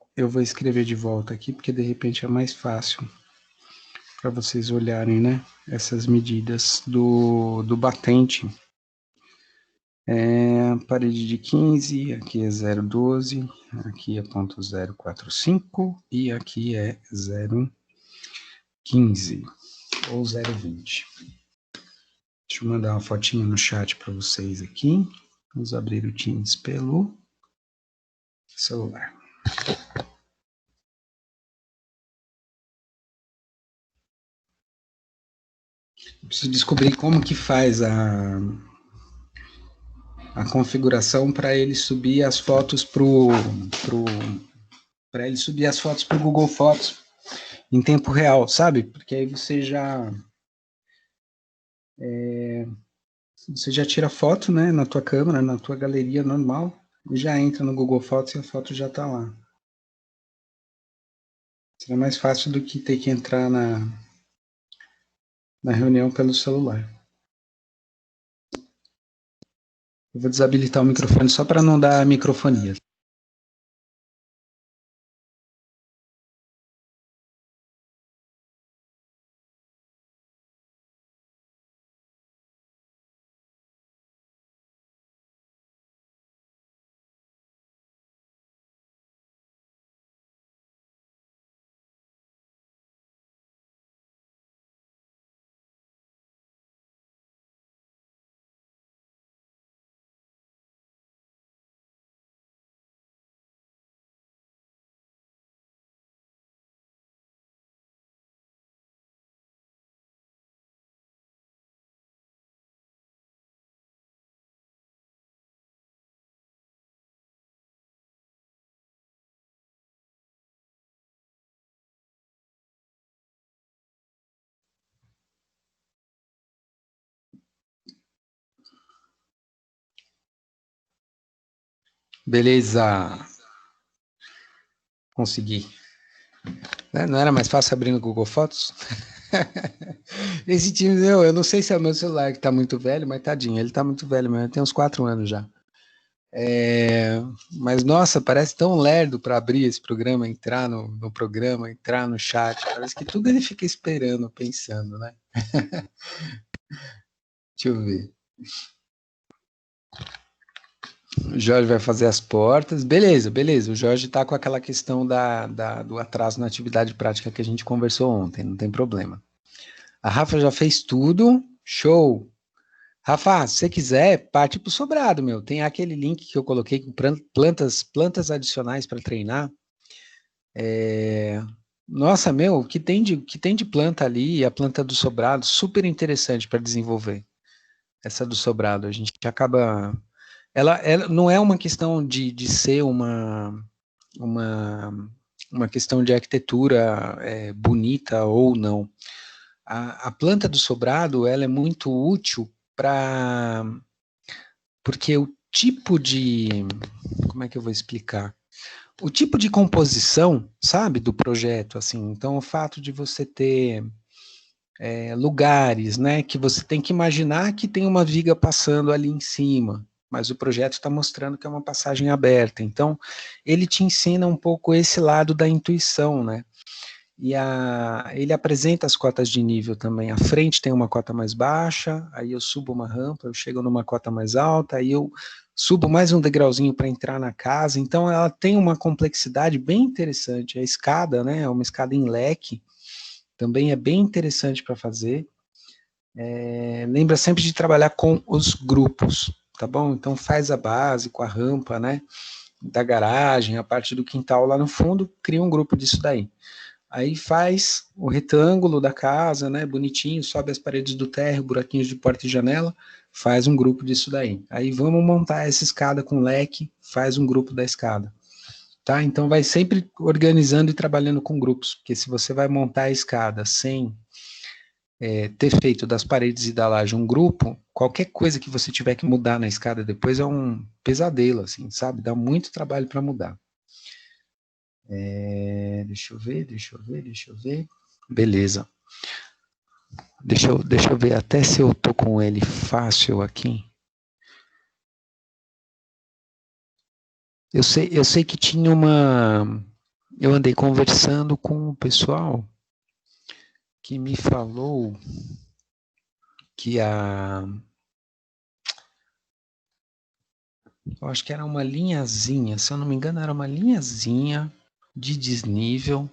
escrever de volta aqui, porque de repente é mais fácil para vocês olharem, né? Essas medidas do batente Parede de 15, aqui é 0,12, aqui é ponto 0,45 e aqui é 0,15 ou 0,20. Deixa eu mandar uma fotinha no chat para vocês aqui. Vamos abrir o Teams pelo celular. Eu preciso descobrir como que faz a configuração para ele subir as fotos para ele subir as fotos para o Google Fotos em tempo real, sabe? Porque aí você já tira foto, né, na tua câmera, na tua galeria normal, e já entra no Google Fotos e a foto já está lá. Será mais fácil do que ter que entrar na reunião pelo celular. Eu vou desabilitar o microfone só para não dar microfonia. Beleza. Consegui. Não era mais fácil abrir no Google Fotos? Esse time, eu não sei se é o meu celular que tá muito velho, mas tadinho, ele tá muito velho mesmo, tem uns 4 anos já. Mas, nossa, parece tão lerdo para abrir esse programa, entrar no programa, entrar no chat. Parece que tudo ele fica esperando, pensando, né? Deixa eu ver. O Jorge vai fazer as portas. Beleza. O Jorge está com aquela questão do atraso na atividade prática que a gente conversou ontem, não tem problema. A Rafa já fez tudo. Show! Rafa, se você quiser, parte para o sobrado, meu. Tem aquele link que eu coloquei com plantas adicionais para treinar. Nossa, meu, o que tem de planta ali, a planta do sobrado, super interessante para desenvolver. Essa do sobrado, a gente acaba... Ela não é uma questão de ser uma questão de arquitetura bonita ou não. A planta do sobrado, ela é muito útil porque o tipo de... Como é que eu vou explicar? O tipo de composição, sabe, do projeto, assim, então o fato de você ter lugares, né, que você tem que imaginar que tem uma viga passando ali em cima, mas o projeto está mostrando que é uma passagem aberta, então ele te ensina um pouco esse lado da intuição, né, e ele apresenta as cotas de nível também, a frente tem uma cota mais baixa, aí eu subo uma rampa, eu chego numa cota mais alta, aí eu subo mais um degrauzinho para entrar na casa, então ela tem uma complexidade bem interessante, a escada, né, é uma escada em leque, também é bem interessante para fazer, lembra sempre de trabalhar com os grupos, tá bom? Então faz a base com a rampa, né, da garagem, a parte do quintal lá no fundo, cria um grupo disso daí. Aí faz o retângulo da casa, né, bonitinho, sobe as paredes do térreo, buraquinhos de porta e janela, faz um grupo disso daí. Aí vamos montar essa escada com leque, faz um grupo da escada. Tá? Então vai sempre organizando e trabalhando com grupos, porque se você vai montar a escada sem ter feito das paredes e da laje um grupo, qualquer coisa que você tiver que mudar na escada depois é um pesadelo, assim, sabe? Dá muito trabalho para mudar. Deixa eu ver. Beleza. Deixa eu ver até se eu tô com ele fácil aqui. Eu sei que tinha uma... Eu andei conversando com o pessoal que me falou que Eu acho que era uma linhazinha, se eu não me engano, era uma linhazinha de desnível,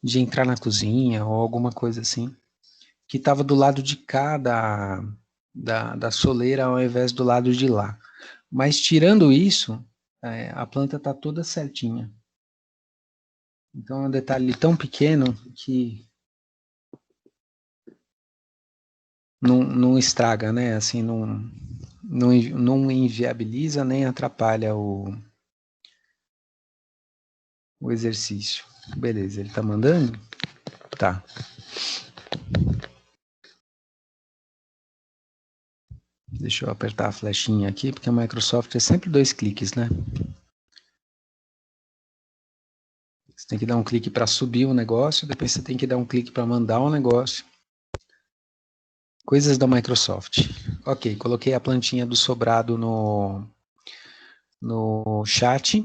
de entrar na cozinha ou alguma coisa assim, que estava do lado de cá da soleira ao invés do lado de lá. Mas tirando isso, a planta está toda certinha. Então é um detalhe tão pequeno que não estraga, né? Assim, não inviabiliza nem atrapalha o exercício. Beleza, ele tá mandando? Tá. Deixa eu apertar a flechinha aqui, porque a Microsoft é sempre 2 cliques, né? Você tem que dar um clique para subir o negócio, depois você tem que dar um clique para mandar o negócio. Coisas da Microsoft. Ok, coloquei a plantinha do sobrado no chat.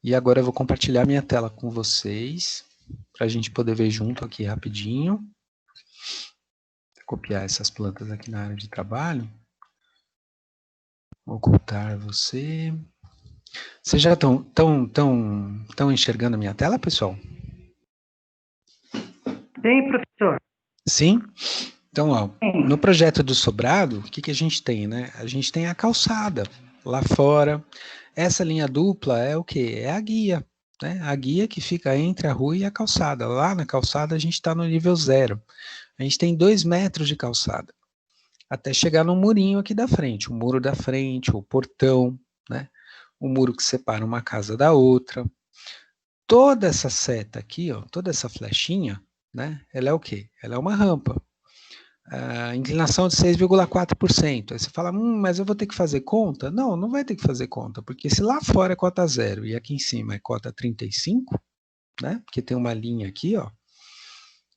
E agora eu vou compartilhar minha tela com vocês, para a gente poder ver junto aqui rapidinho. Vou copiar essas plantas aqui na área de trabalho. Vou ocultar você. Vocês já estão enxergando a minha tela, pessoal? Sim, professor. Sim? Então, ó, no projeto do sobrado, o que a gente tem, né? A gente tem a calçada lá fora. Essa linha dupla é o quê? É a guia, né? A guia que fica entre a rua e a calçada. Lá na calçada a gente está no nível 0. A gente tem 2 metros de calçada, até chegar no murinho aqui da frente, o muro da frente, o portão, né? O muro que separa uma casa da outra. Toda essa seta aqui, ó, toda essa flechinha, né? Ela é o quê? Ela é uma rampa. A inclinação de 6,4%. Aí você fala, mas eu vou ter que fazer conta? Não, não vai ter que fazer conta, porque se lá fora é cota 0 e aqui em cima é cota 35, né? Porque tem uma linha aqui, ó,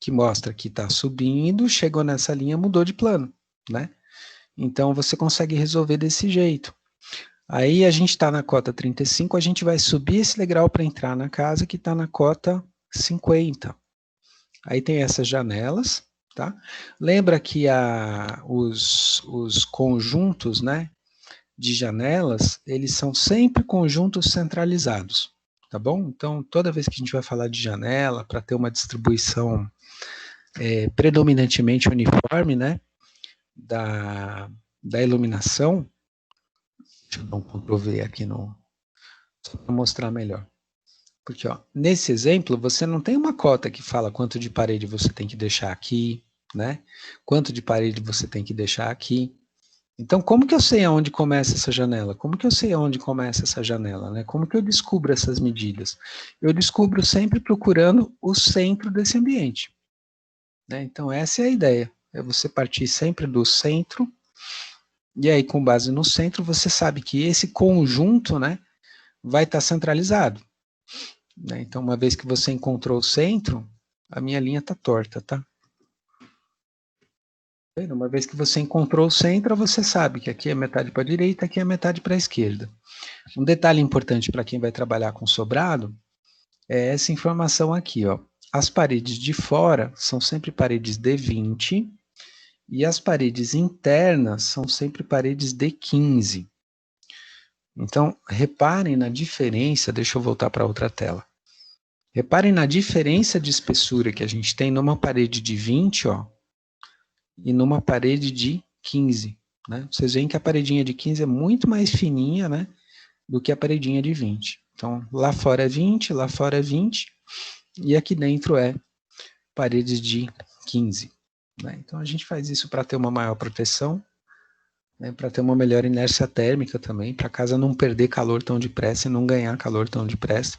que mostra que está subindo, chegou nessa linha, mudou de plano, né? Então você consegue resolver desse jeito. Aí a gente está na cota 35, a gente vai subir esse degrau para entrar na casa que está na cota 50. Aí tem essas janelas, tá? Lembra que os conjuntos, né, de janelas, eles são sempre conjuntos centralizados, tá bom? Então, toda vez que a gente vai falar de janela, para ter uma distribuição predominantemente uniforme, né, da iluminação, deixa eu dar um Ctrl V aqui só para mostrar melhor. Porque, ó, nesse exemplo, você não tem uma cota que fala quanto de parede você tem que deixar aqui, né? Quanto de parede você tem que deixar aqui. Então, como que eu sei aonde começa essa janela? Como que eu sei aonde começa essa janela, né? Como que eu descubro essas medidas? Eu descubro sempre procurando o centro desse ambiente, né? Então, essa é a ideia. É você partir sempre do centro, e aí, com base no centro, você sabe que esse conjunto, né, vai estar centralizado. Né? Então, uma vez que você encontrou o centro, a minha linha está torta, tá? Uma vez que você encontrou o centro, você sabe que aqui é metade para a direita, aqui é metade para a esquerda. Um detalhe importante para quem vai trabalhar com sobrado é essa informação aqui, ó. As paredes de fora são sempre paredes de 20 e as paredes internas são sempre paredes de 15. Então, reparem na diferença, deixa eu voltar para outra tela. Reparem na diferença de espessura que a gente tem numa parede de 20, ó, e numa parede de 15, né? Vocês veem que a paredinha de 15 é muito mais fininha, né, do que a paredinha de 20. Então, lá fora é 20, lá fora é 20, e aqui dentro é paredes de 15. Né? Então, a gente faz isso para ter uma maior proteção, né, para ter uma melhor inércia térmica também, para a casa não perder calor tão depressa e não ganhar calor tão depressa.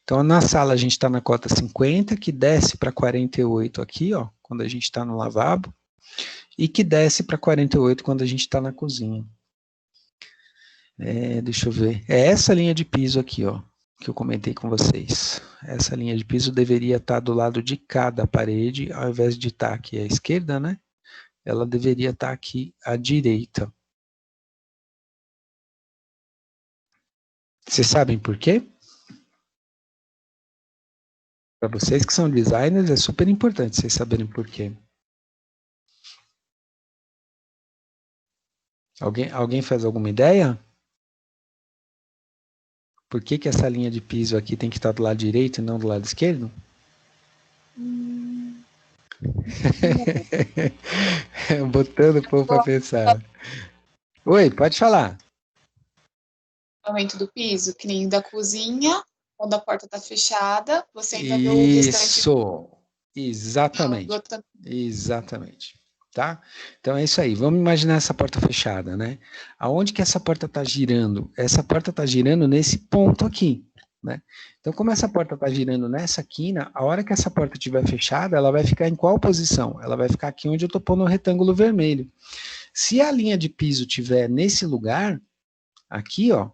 Então, na sala a gente está na cota 50, que desce para 48 aqui, ó, quando a gente está no lavabo, e que desce para 48 quando a gente está na cozinha. Deixa eu ver. É essa linha de piso aqui, ó, que eu comentei com vocês. Essa linha de piso deveria estar do lado de cá da parede, ao invés de estar aqui à esquerda, né? Ela deveria estar aqui à direita. Vocês sabem por quê? Para vocês que são designers, é super importante vocês saberem por quê. Alguém faz alguma ideia? Por que essa linha de piso aqui tem que estar do lado direito e não do lado esquerdo? Botando o povo para pensar. Oi, pode falar. Aumento do piso, que nem da cozinha, quando a porta está fechada, você ainda vê o restante. Isso, exatamente, exatamente, tá? Então é isso aí, vamos imaginar essa porta fechada, né? Aonde que essa porta está girando? Essa porta está girando nesse ponto aqui, né? Então, como essa porta está girando nessa quina, a hora que essa porta estiver fechada, ela vai ficar em qual posição? Ela vai ficar aqui onde eu estou pondo o retângulo vermelho. Se a linha de piso estiver nesse lugar, aqui, ó,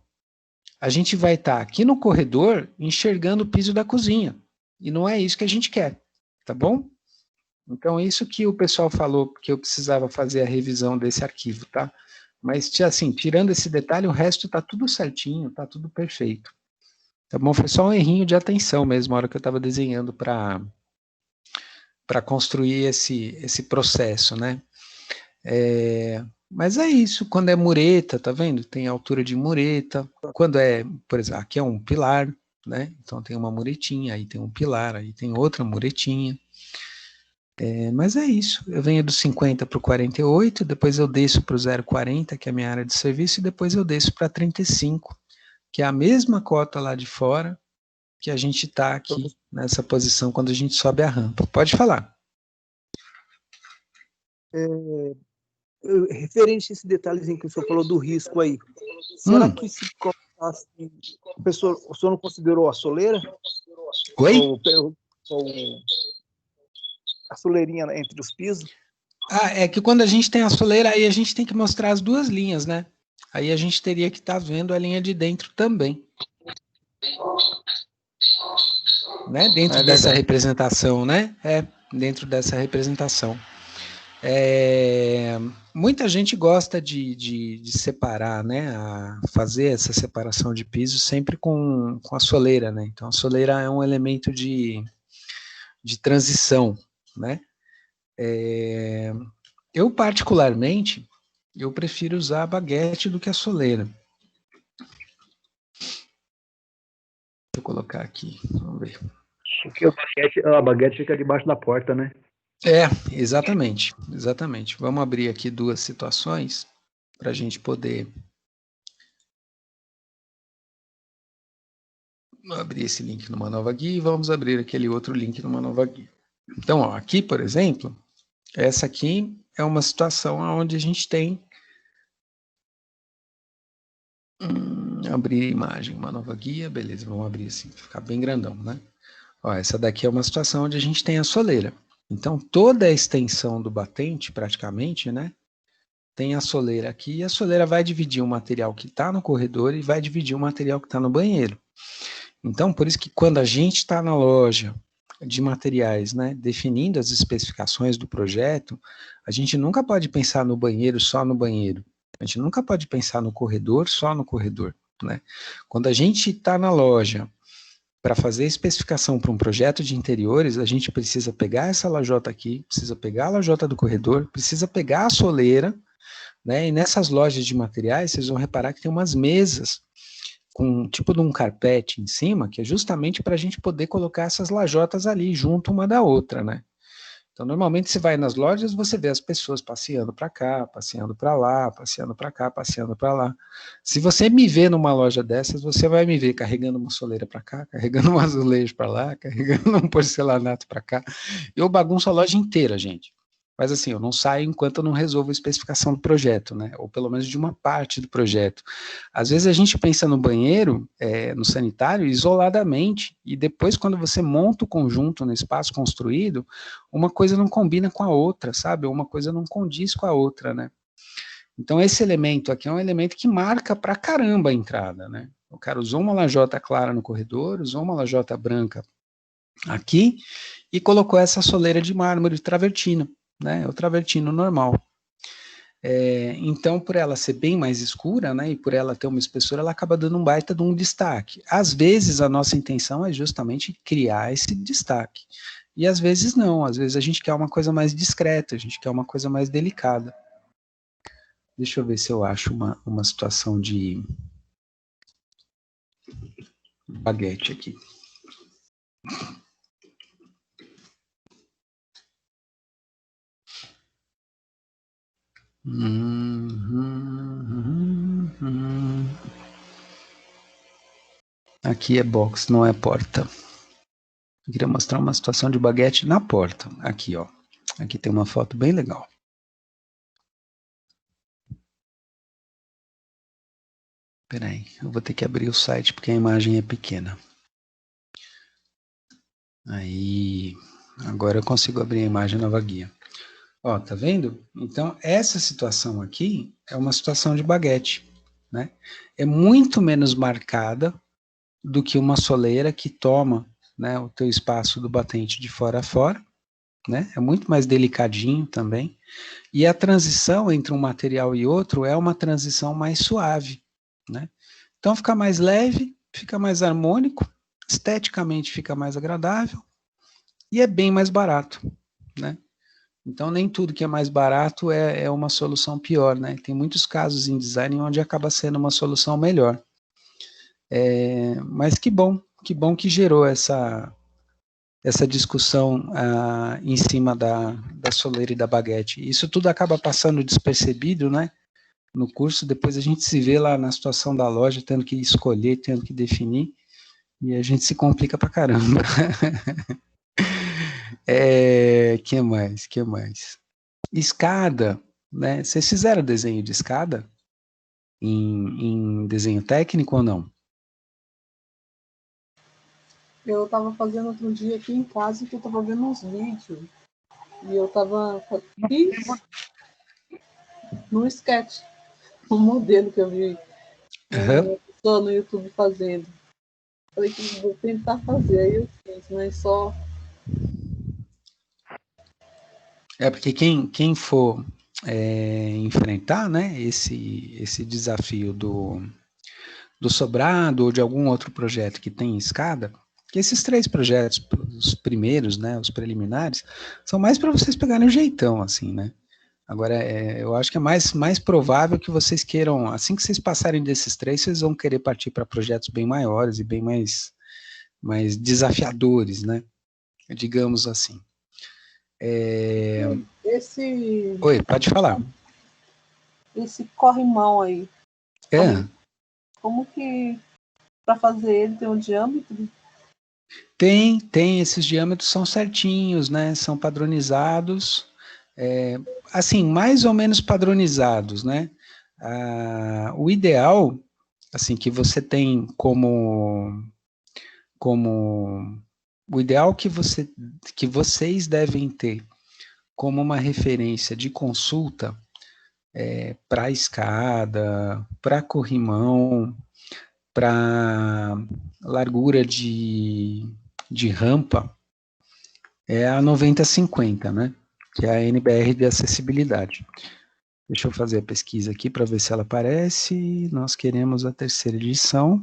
a gente vai estar aqui no corredor enxergando o piso da cozinha. E não é isso que a gente quer, tá bom? Então, isso que o pessoal falou que eu precisava fazer a revisão desse arquivo, tá? Mas, assim, tirando esse detalhe, o resto tá tudo certinho, tá tudo perfeito. Tá bom? Foi só um errinho de atenção mesmo, na hora que eu estava desenhando para construir esse processo, né? Mas é isso, quando é mureta, tá vendo? Tem altura de mureta. Quando é, por exemplo, aqui é um pilar, né? Então tem uma muretinha, aí tem um pilar, aí tem outra muretinha. Mas é isso, eu venho do 50 para o 48, depois eu desço para o 0,40, que é a minha área de serviço, e depois eu desço para 35, que é a mesma cota lá de fora, que a gente está aqui nessa posição quando a gente sobe a rampa. Pode falar. Referente a esse detalhezinho que o senhor falou do risco aí, será que se colocasse, o senhor não considerou a soleira? Oi? A soleirinha entre os pisos? É que quando a gente tem a soleira, aí a gente tem que mostrar as duas linhas, né? Aí a gente teria que estar vendo a linha de dentro também. Né? Dentro dessa representação, né? Dentro dessa representação. Muita gente gosta de separar, né, fazer essa separação de piso sempre com a soleira, né, então a soleira é um elemento de transição, né, eu particularmente, eu prefiro usar a baguete do que a soleira. Deixa eu colocar aqui, vamos ver. Porque a baguete fica debaixo da porta, né? Exatamente, exatamente. Vamos abrir aqui duas situações para a gente poder abrir esse link numa nova guia e vamos abrir aquele outro link numa nova guia. Então, ó, aqui, por exemplo, essa aqui é uma situação onde a gente tem abrir imagem, uma nova guia, beleza, vamos abrir assim, ficar bem grandão, né? Ó, essa daqui é uma situação onde a gente tem a soleira. Então, toda a extensão do batente, praticamente, né, tem a soleira aqui, e a soleira vai dividir o material que está no corredor e vai dividir o material que está no banheiro. Então, por isso que quando a gente está na loja de materiais, né, definindo as especificações do projeto, a gente nunca pode pensar no banheiro só no banheiro. A gente nunca pode pensar no corredor só no corredor, né? Quando a gente está na loja para fazer a especificação para um projeto de interiores, a gente precisa pegar essa lajota aqui, precisa pegar a lajota do corredor, precisa pegar a soleira, né? E nessas lojas de materiais, vocês vão reparar que tem umas mesas com um tipo de um carpete em cima, que é justamente para a gente poder colocar essas lajotas ali junto uma da outra, né? Então, normalmente você vai nas lojas, você vê as pessoas passeando para cá, passeando para lá, passeando para cá, passeando para lá. Se você me ver numa loja dessas, você vai me ver carregando uma soleira para cá, carregando um azulejo para lá, carregando um porcelanato para cá. Eu bagunço a loja inteira, gente. Mas assim, eu não saio enquanto eu não resolvo a especificação do projeto, né? Ou pelo menos de uma parte do projeto. Às vezes a gente pensa no banheiro, no sanitário, isoladamente, e depois quando você monta o conjunto no espaço construído, uma coisa não combina com a outra, sabe? Uma coisa não condiz com a outra, né? Então esse elemento aqui é um elemento que marca pra caramba a entrada, né? O cara usou uma lajota clara no corredor, usou uma lajota branca aqui, e colocou essa soleira de mármore travertino, né, o travertino normal. Então, por ela ser bem mais escura, né, e por ela ter uma espessura, ela acaba dando um baita de um destaque. Às vezes, a nossa intenção é justamente criar esse destaque. E às vezes não, às vezes a gente quer uma coisa mais discreta, a gente quer uma coisa mais delicada. Deixa eu ver se eu acho uma situação de baguete aqui. Aqui é box, não é porta. Eu queria mostrar uma situação de baguete na porta. Aqui, ó. Aqui tem uma foto bem legal. Espera aí, eu vou ter que abrir o site porque a imagem é pequena. Aí, agora eu consigo abrir a imagem na guia. Ó, tá vendo? Então, essa situação aqui é uma situação de baguete, né? É muito menos marcada do que uma soleira que toma, né, o teu espaço do batente de fora a fora, né? É muito mais delicadinho também. E a transição entre um material e outro é uma transição mais suave, né? Então fica mais leve, fica mais harmônico, esteticamente fica mais agradável e é bem mais barato, né? Então nem tudo que é mais barato é uma solução pior, né? Tem muitos casos em design onde acaba sendo uma solução melhor. Mas que bom que gerou essa discussão em cima da soleira e da baguete. Isso tudo acaba passando despercebido, né? No curso, depois a gente se vê lá na situação da loja, tendo que escolher, tendo que definir, e a gente se complica pra caramba. Que mais? Escada, né? Vocês fizeram desenho de escada em desenho técnico ou não? Eu estava fazendo outro dia aqui em casa que eu estava vendo uns vídeos. E eu estava no sketch, um modelo que eu vi uma pessoa no YouTube fazendo. Falei que vou tentar fazer, aí eu fiz, mas só... Porque quem for enfrentar, né, esse desafio do sobrado ou de algum outro projeto que tem escada, que esses 3 projetos, os primeiros, né, os preliminares, são mais para vocês pegarem o jeitão, assim, né? Agora, eu acho que é mais provável que vocês queiram, assim que vocês passarem desses 3, vocês vão querer partir para projetos bem maiores e bem mais desafiadores, né? Digamos assim. Oi, pode falar. Esse corrimão aí. Como que para fazer ele tem um diâmetro? Tem, esses diâmetros são certinhos, né? São padronizados, assim, mais ou menos padronizados, né? O ideal, assim, que você tem o ideal que vocês devem ter como uma referência de consulta para escada, para corrimão, para largura de rampa, é a 9050, né? Que é a NBR de acessibilidade. Deixa eu fazer a pesquisa aqui para ver se ela aparece. Nós queremos a 3ª edição.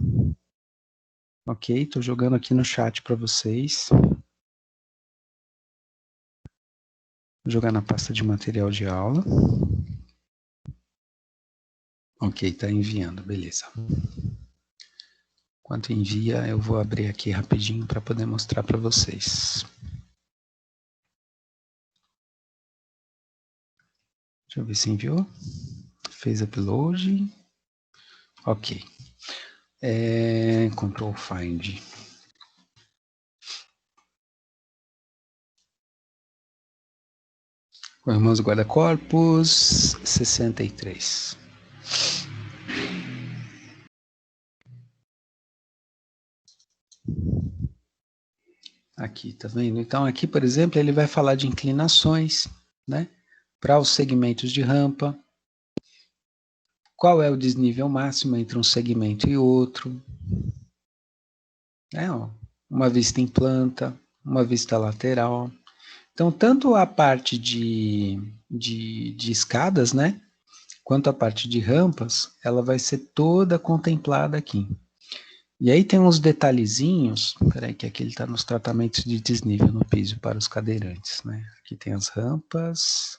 Ok, estou jogando aqui no chat para vocês. Vou jogar na pasta de material de aula. Ok, está enviando, beleza. Enquanto envia, eu vou abrir aqui rapidinho para poder mostrar para vocês. Deixa eu ver se enviou. Fez upload. Ok. Control Find. Irmãos Guarda-Corpos, 63. Aqui, tá vendo? Então, aqui, por exemplo, ele vai falar de inclinações, né? Para os segmentos de rampa. Qual é o desnível máximo entre um segmento e outro? Uma vista em planta, uma vista lateral. Então, tanto a parte de escadas, né? Quanto a parte de rampas, ela vai ser toda contemplada aqui. E aí tem uns detalhezinhos, peraí que aqui ele está nos tratamentos de desnível no piso para os cadeirantes, né? Aqui tem as rampas.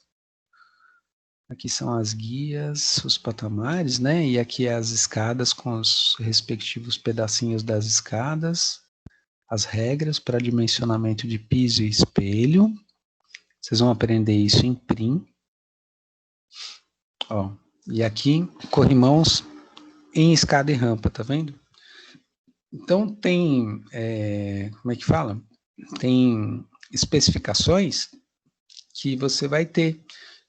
Aqui são as guias, os patamares, né? E aqui as escadas com os respectivos pedacinhos das escadas, as regras para dimensionamento de piso e espelho. Vocês vão aprender isso em PRIM. Ó, e aqui, corrimãos em escada e rampa, tá vendo? Então tem, como é que fala? Tem especificações que você vai ter.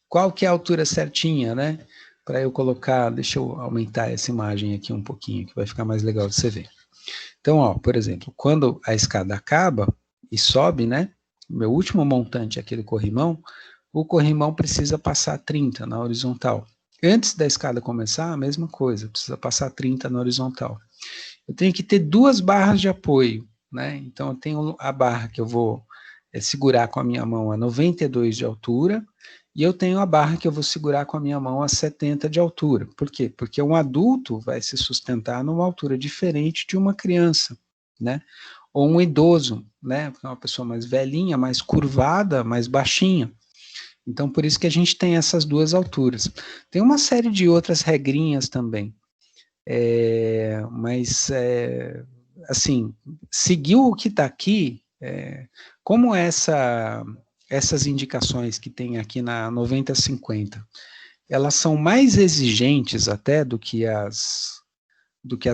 Qual que é a altura certinha, né? Para eu colocar, deixa eu aumentar essa imagem aqui um pouquinho, que vai ficar mais legal de você ver. Então, ó, por exemplo, quando a escada acaba e sobe, né? Meu último montante é aquele corrimão, o corrimão precisa passar 30 na horizontal. Antes da escada começar, a mesma coisa, precisa passar 30 na horizontal. Eu tenho que ter 2 barras de apoio, né? Então, eu tenho a barra que eu vou segurar com a minha mão a 92 de altura, e eu tenho a barra que eu vou segurar com a minha mão a 70 de altura. Por quê? Porque um adulto vai se sustentar numa altura diferente de uma criança, né? Ou um idoso, né? Uma pessoa mais velhinha, mais curvada, mais baixinha. Então, por isso que a gente tem essas 2 alturas. Tem uma série de outras regrinhas também. Mas, assim, seguiu o que está aqui, como essas indicações que tem aqui na 9050, elas são mais exigentes até do que as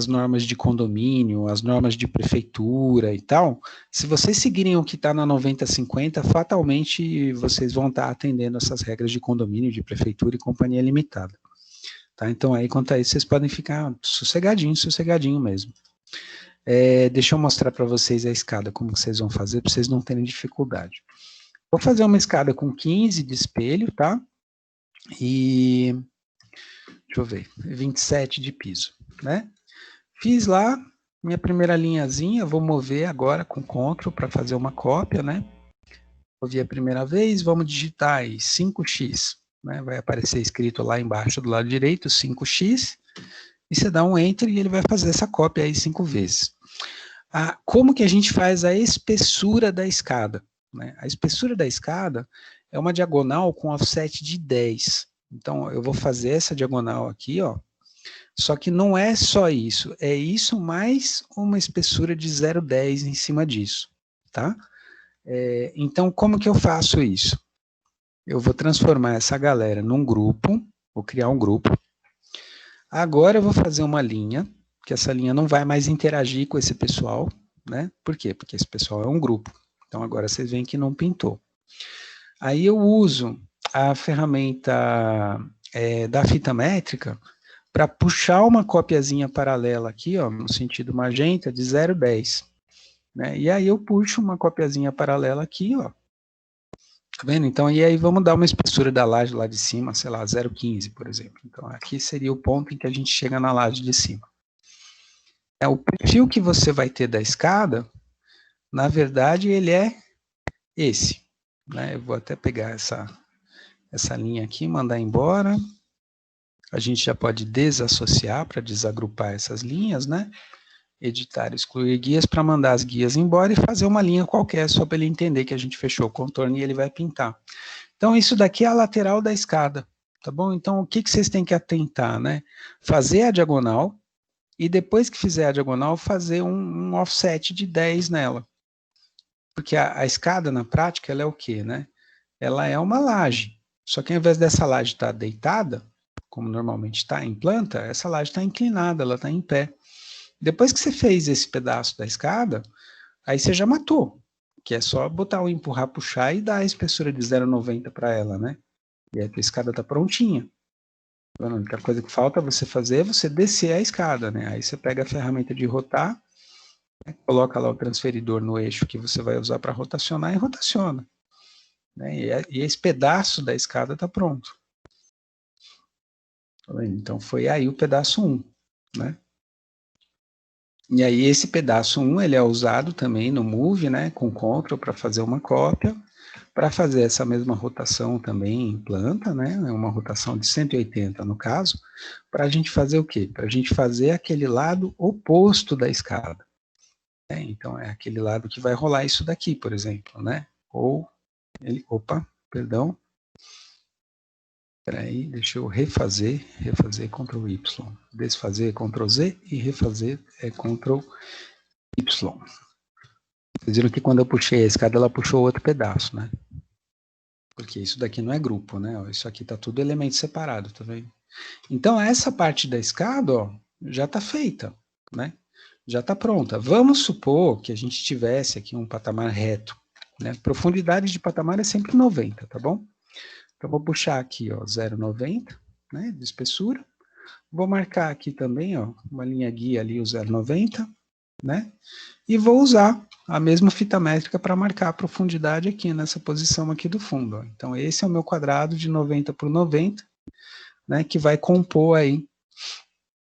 normas de condomínio, as normas de prefeitura e tal. Se vocês seguirem o que está na 9050, fatalmente vocês vão estar atendendo essas regras de condomínio, de prefeitura e companhia limitada. Tá? Então, aí, quanto a isso, vocês podem ficar sossegadinho mesmo. Deixa eu mostrar para vocês a escada, como vocês vão fazer, para vocês não terem dificuldade. Vou fazer uma escada com 15 de espelho, tá? E, deixa eu ver, 27 de piso, né? Fiz lá minha primeira linhazinha, vou mover agora com Ctrl para fazer uma cópia, né? Movi a primeira vez, vamos digitar aí 5x, né? Vai aparecer escrito lá embaixo do lado direito, 5x, e você dá um Enter e ele vai fazer essa cópia aí 5 vezes. Como que a gente faz a espessura da escada? Né? A espessura da escada é uma diagonal com offset de 10. Então, eu vou fazer essa diagonal aqui, ó. Só que não é só isso, é isso mais uma espessura de 0,10 em cima disso, tá? Então, como que eu faço isso? Eu vou transformar essa galera num grupo, vou criar um grupo. Agora eu vou fazer uma linha, que essa linha não vai mais interagir com esse pessoal, né? Por quê? Porque esse pessoal é um grupo. Então, agora vocês veem que não pintou. Aí eu uso a ferramenta da fita métrica para puxar uma copiazinha paralela aqui, ó, no sentido magenta, de 0,10. Né? E aí eu puxo uma copiazinha paralela aqui, ó. Tá vendo? Então, e aí vamos dar uma espessura da laje lá de cima, sei lá, 0,15, por exemplo. Então, aqui seria o ponto em que a gente chega na laje de cima. O perfil que você vai ter da escada, na verdade, ele é esse. Né? Eu vou até pegar essa linha aqui, mandar embora. A gente já pode desassociar para desagrupar essas linhas, né? Editar, excluir guias para mandar as guias embora e fazer uma linha qualquer, só para ele entender que a gente fechou o contorno e ele vai pintar. Então, isso daqui é a lateral da escada, tá bom? Então, o que vocês têm que atentar, né? Fazer a diagonal e depois que fizer a diagonal, fazer um offset de 10 nela. Porque a escada, na prática, ela é o quê, né? Ela é uma laje. Só que ao invés dessa laje estar deitada, como normalmente está em planta, essa laje está inclinada, ela está em pé. Depois que você fez esse pedaço da escada, aí você já matou, que é só botar o empurrar, puxar e dar a espessura de 0,90 para ela, né? E aí a tua escada está prontinha. A única coisa que falta você fazer é você descer a escada, né? Aí você pega a ferramenta de rotar, né? Coloca lá o transferidor no eixo que você vai usar para rotacionar e rotaciona. Né? E esse pedaço da escada está pronto. Tá vendo? Então foi aí o pedaço 1, né? E aí esse pedaço 1, ele é usado também no Move, né, com Ctrl para fazer uma cópia, para fazer essa mesma rotação também em planta, né, uma rotação de 180 no caso, para a gente fazer o quê? Para a gente fazer aquele lado oposto da escada. Né? Então é aquele lado que vai rolar isso daqui, por exemplo, né, ou, opa, perdão, Espera aí, deixa eu refazer Ctrl Y, desfazer Ctrl Z e refazer Ctrl Y. Vocês viram que quando eu puxei a escada, ela puxou outro pedaço, né? Porque isso daqui não é grupo, né? Isso aqui tá tudo elemento separado, tá vendo? Então, essa parte da escada, ó, já tá feita, né? Já tá pronta. Vamos supor que a gente tivesse aqui um patamar reto, né? Profundidade de patamar é sempre 90, tá bom? Então, vou puxar aqui, ó, 0,90, né, de espessura. Vou marcar aqui também, ó, uma linha guia ali, o 0,90, né? E vou usar a mesma fita métrica para marcar a profundidade aqui, nessa posição aqui do fundo, ó. Então, esse é o meu quadrado de 90 por 90, né, que vai compor aí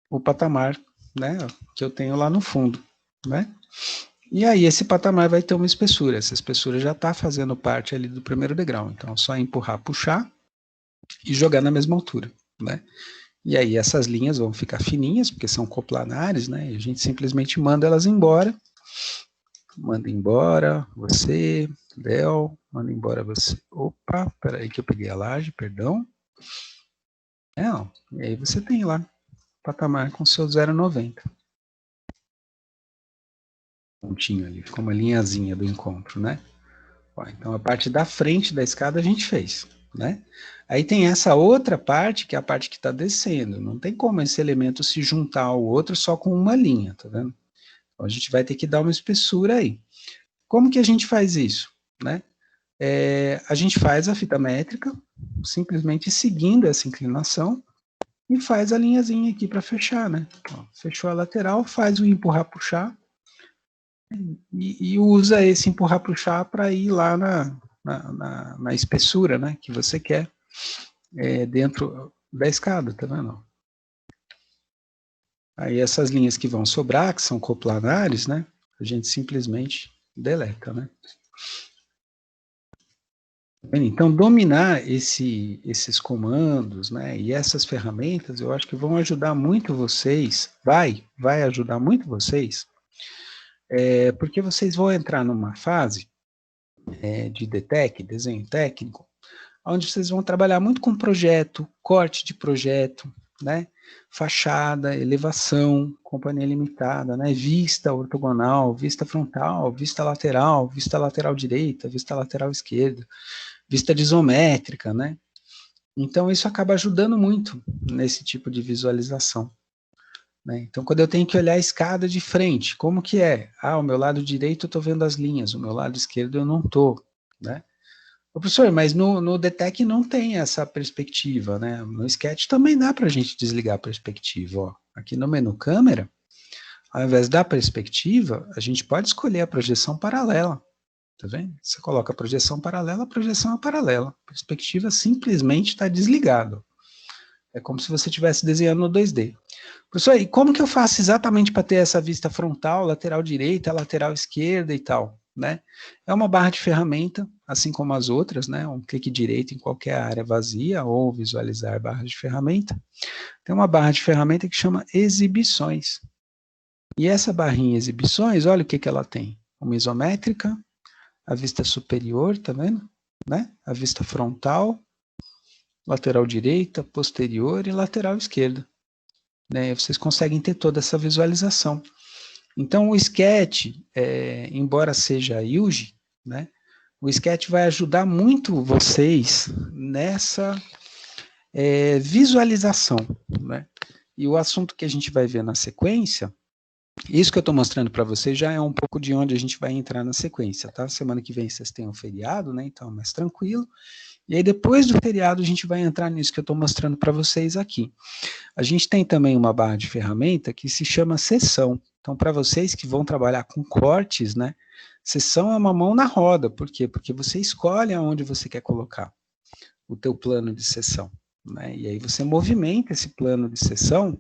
o patamar, né, que eu tenho lá no fundo, né? E aí, esse patamar vai ter uma espessura. Essa espessura já está fazendo parte ali do primeiro degrau. Então, é só empurrar, puxar e jogar na mesma altura, né? E aí, essas linhas vão ficar fininhas, porque são coplanares, né? E a gente simplesmente manda elas embora. Manda embora você, Léo, manda embora você. Opa, peraí que eu peguei a laje, perdão. Ó, e aí você tem lá o patamar com seu 0,90. Pontinho ali, ficou uma linhazinha do encontro, né? Ó, então, a parte da frente da escada a gente fez, né? Aí tem essa outra parte, que é a parte que está descendo. Não tem como esse elemento se juntar ao outro só com uma linha, tá vendo? Então, a gente vai ter que dar uma espessura aí. Como que a gente faz isso, né? A gente faz a fita métrica, simplesmente seguindo essa inclinação, e faz a linhazinha aqui para fechar, né? Ó, fechou a lateral, faz o empurrar, puxar, e usa esse empurrar, puxar para ir lá na espessura, né, que você quer dentro da escada, tá vendo? Aí essas linhas que vão sobrar, que são coplanares, né, a gente simplesmente deleta, né. Então, dominar esses comandos, né, e essas ferramentas, eu acho que vão ajudar muito vocês, vai ajudar muito vocês, porque vocês vão entrar numa fase de DTEC, desenho técnico, onde vocês vão trabalhar muito com projeto, corte de projeto, né, fachada, elevação, companhia limitada, né, vista ortogonal, vista frontal, vista lateral direita, vista lateral esquerda, vista isométrica, né. Então, isso acaba ajudando muito nesse tipo de visualização, né? Então, quando eu tenho que olhar a escada de frente, como que é? O meu lado direito eu estou vendo as linhas, o meu lado esquerdo eu não estou, né? Ô, professor, mas no DTEC não tem essa perspectiva, né? No Sketch também dá para a gente desligar a perspectiva, ó. Aqui no menu câmera, ao invés da perspectiva, a gente pode escolher a projeção paralela, tá vendo? Você coloca a projeção paralela, a projeção é paralela. A perspectiva simplesmente está desligada. É como se você estivesse desenhando no 2D. Professor, e como que eu faço exatamente para ter essa vista frontal, lateral direita, lateral esquerda e tal, né? É uma barra de ferramenta, assim como as outras, né? Um clique direito em qualquer área vazia ou visualizar barras de ferramenta. Tem uma barra de ferramenta que chama exibições. E essa barrinha exibições, olha o que ela tem. Uma isométrica, a vista superior, tá vendo? Né? A vista frontal, lateral direita, posterior e lateral esquerda. Né? Vocês conseguem ter toda essa visualização. Então, o Sketch, embora seja UGI, né, o Sketch vai ajudar muito vocês nessa visualização. Né? E o assunto que a gente vai ver na sequência, isso que eu estou mostrando para vocês já é um pouco de onde a gente vai entrar na sequência, tá? Semana que vem vocês têm um feriado, né? Então é mais tranquilo. E aí depois do feriado a gente vai entrar nisso que eu estou mostrando para vocês aqui. A gente tem também uma barra de ferramenta que se chama seção. Então, para vocês que vão trabalhar com cortes, né? Seção é uma mão na roda. Por quê? Porque você escolhe aonde você quer colocar o teu plano de seção, né? E aí você movimenta esse plano de seção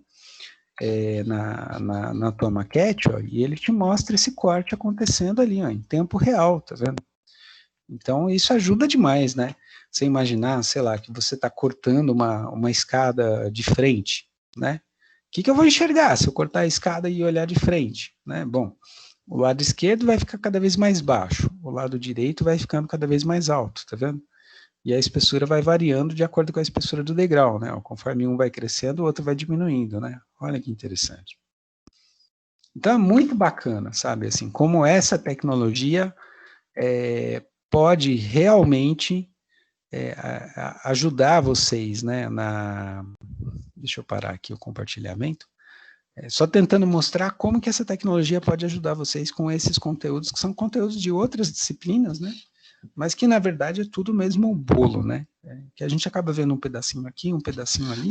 na tua maquete, ó, e ele te mostra esse corte acontecendo ali, ó, em tempo real, tá vendo? Então, isso ajuda demais, né? Você imaginar, sei lá, que você está cortando uma escada de frente, né? O que eu vou enxergar se eu cortar a escada e olhar de frente, né? Bom, o lado esquerdo vai ficar cada vez mais baixo, o lado direito vai ficando cada vez mais alto, tá vendo? e a espessura vai variando de acordo com a espessura do degrau, né? Conforme um vai crescendo, o outro vai diminuindo, né? Olha que interessante. Então é muito bacana, sabe, assim, como essa tecnologia pode realmente ajudar vocês, né, deixa eu parar aqui o compartilhamento, só tentando mostrar como que essa tecnologia pode ajudar vocês com esses conteúdos, que são conteúdos de outras disciplinas, né, mas que na verdade é tudo mesmo bolo, né, que a gente acaba vendo um pedacinho aqui, um pedacinho ali,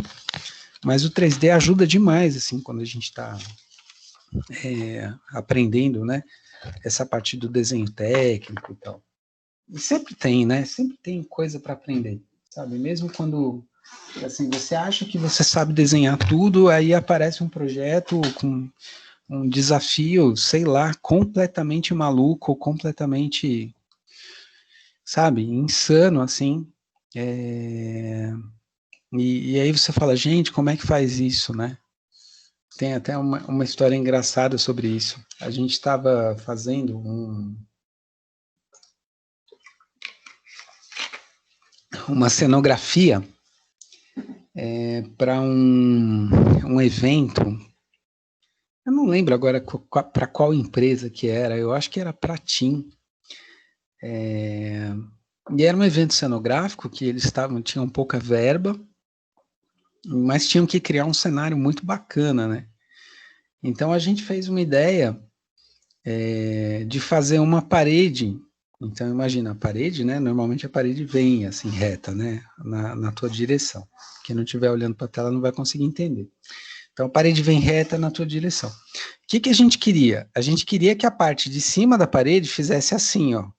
mas o 3D ajuda demais, assim, quando a gente está aprendendo, né, essa parte do desenho técnico e tal. E sempre tem, né? Sempre tem coisa para aprender, sabe? Mesmo quando, assim, você acha que você sabe desenhar tudo, aí aparece um projeto com um desafio, sei lá, completamente maluco, completamente, sabe, insano, assim. E aí você fala, gente, como é que faz isso, né? Tem até uma história engraçada sobre isso. A gente estava fazendo uma cenografia para um evento. Eu não lembro agora para qual empresa que era, eu acho que era para a TIM. E era um evento cenográfico que eles tinham pouca verba, mas tinham que criar um cenário muito bacana, né? Então a gente fez uma ideia de fazer uma parede. Então, imagina, a parede, né? Normalmente a parede vem assim, reta, né? Na tua direção. Quem não estiver olhando para a tela não vai conseguir entender. Então, a parede vem reta na tua direção. O que a gente queria? A gente queria que a parte de cima da parede fizesse assim, ó.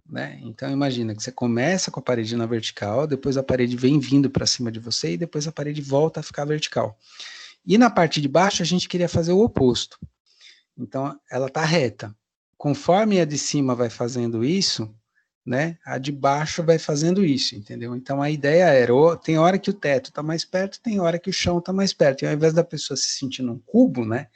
Né? Então, imagina que você começa com a parede na vertical, depois a parede vem vindo para cima de você e depois a parede volta a ficar vertical. E na parte de baixo, a gente queria fazer o oposto. Então, ela está reta. Conforme a de cima vai fazendo isso, né, a de baixo vai fazendo isso, entendeu? Então, a ideia era, tem hora que o teto está mais perto, tem hora que o chão está mais perto. E ao invés da pessoa se sentindo um cubo, né,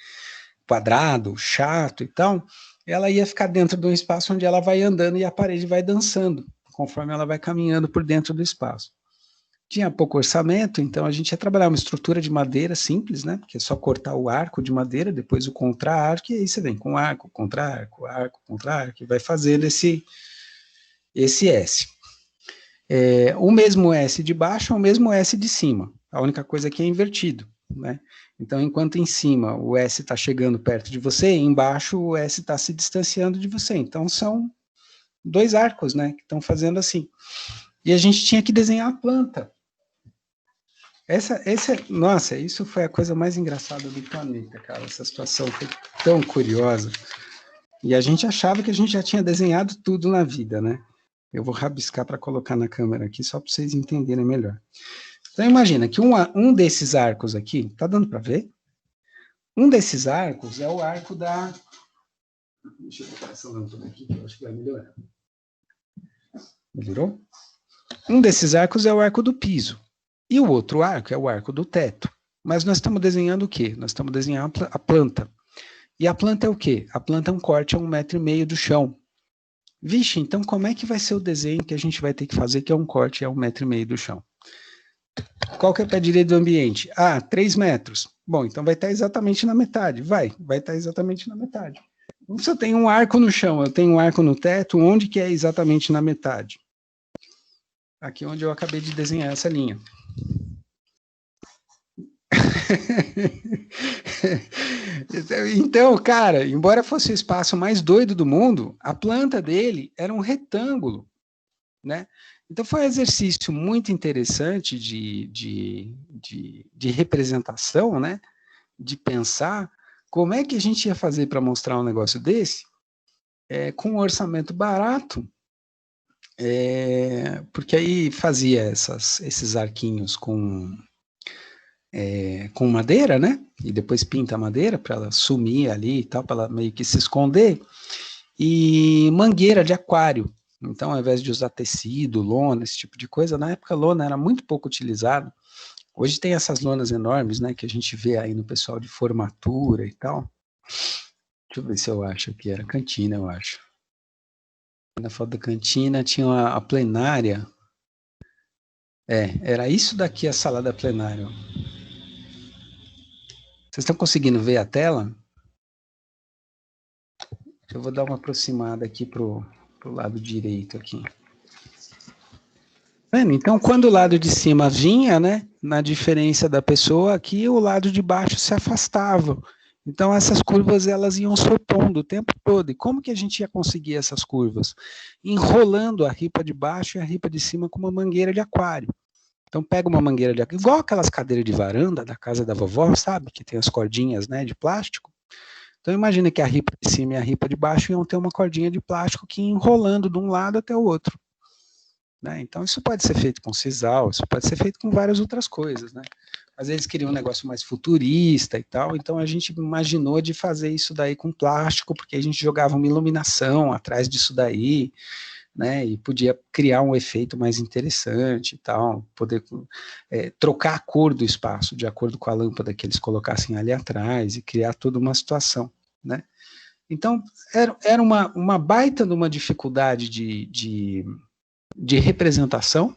quadrado, chato e tal, ela ia ficar dentro de um espaço onde ela vai andando e a parede vai dançando, conforme ela vai caminhando por dentro do espaço. Tinha pouco orçamento, então a gente ia trabalhar uma estrutura de madeira simples, né? Porque é só cortar o arco de madeira, depois o contra-arco, e aí você vem com arco, contra-arco, arco, contra-arco, e vai fazendo esse S. O mesmo S de baixo é o mesmo S de cima, a única coisa que é invertido, né? Então, enquanto em cima o S está chegando perto de você, embaixo o S está se distanciando de você. Então, são dois arcos, né? Que estão fazendo assim. E a gente tinha que desenhar a planta. Nossa, isso foi a coisa mais engraçada do planeta, cara. Essa situação foi tão curiosa. E a gente achava que a gente já tinha desenhado tudo na vida, né? Eu vou rabiscar para colocar na câmera aqui, só para vocês entenderem melhor. Então, imagina que um desses arcos aqui, tá dando para ver? Um desses arcos é o arco da... Deixa eu botar essa lâmpada aqui, que eu acho que vai melhorar. Melhorou? Um desses arcos é o arco do piso. E o outro arco é o arco do teto. Mas nós estamos desenhando o quê? Nós estamos desenhando a planta. E a planta é o quê? A planta é um corte a 1,5 metro do chão. Vixe, então como é que vai ser o desenho que a gente vai ter que fazer, que é um corte a 1,5 metro do chão? Qual que é o pé direito do ambiente? 3 metros. Bom, então vai estar exatamente na metade. Vai estar exatamente na metade. Então, se eu tenho um arco no chão, eu tenho um arco no teto, onde que é exatamente na metade? Aqui onde eu acabei de desenhar essa linha. Então, cara, embora fosse o espaço mais doido do mundo, a planta dele era um retângulo, né? Então foi um exercício muito interessante de representação, né? De pensar como é que a gente ia fazer para mostrar um negócio desse com um orçamento barato, porque aí fazia esses arquinhos com madeira, né? E depois pinta a madeira para ela sumir ali e tal, para ela meio que se esconder. E mangueira de aquário. Então, ao invés de usar tecido, lona, esse tipo de coisa, na época a lona era muito pouco utilizada. Hoje tem essas lonas enormes, né? Que a gente vê aí no pessoal de formatura e tal. Deixa eu ver se eu acho aqui. Era cantina, eu acho. Na foto da cantina tinha a plenária. Era isso daqui a sala da plenária. Vocês estão conseguindo ver a tela? Eu vou dar uma aproximada aqui pro lado direito aqui. Vendo? Então, quando o lado de cima vinha, né, na diferença da pessoa, aqui o lado de baixo se afastava. Então, essas curvas, elas iam se opondo o tempo todo. E como que a gente ia conseguir essas curvas? Enrolando a ripa de baixo e a ripa de cima com uma mangueira de aquário. Então, pega uma mangueira de aquário, igual aquelas cadeiras de varanda da casa da vovó, sabe? Que tem as cordinhas, né, de plástico. Então, imagina que a ripa de cima e a ripa de baixo iam ter uma cordinha de plástico que ia enrolando de um lado até o outro. Né? Então, isso pode ser feito com sisal, isso pode ser feito com várias outras coisas, né? Mas eles queriam um negócio mais futurista e tal, então a gente imaginou de fazer isso daí com plástico, porque a gente jogava uma iluminação atrás disso daí, né? E podia criar um efeito mais interessante e tal, poder trocar a cor do espaço de acordo com a lâmpada que eles colocassem ali atrás e criar toda uma situação, né? Então, era uma baita de uma dificuldade de representação.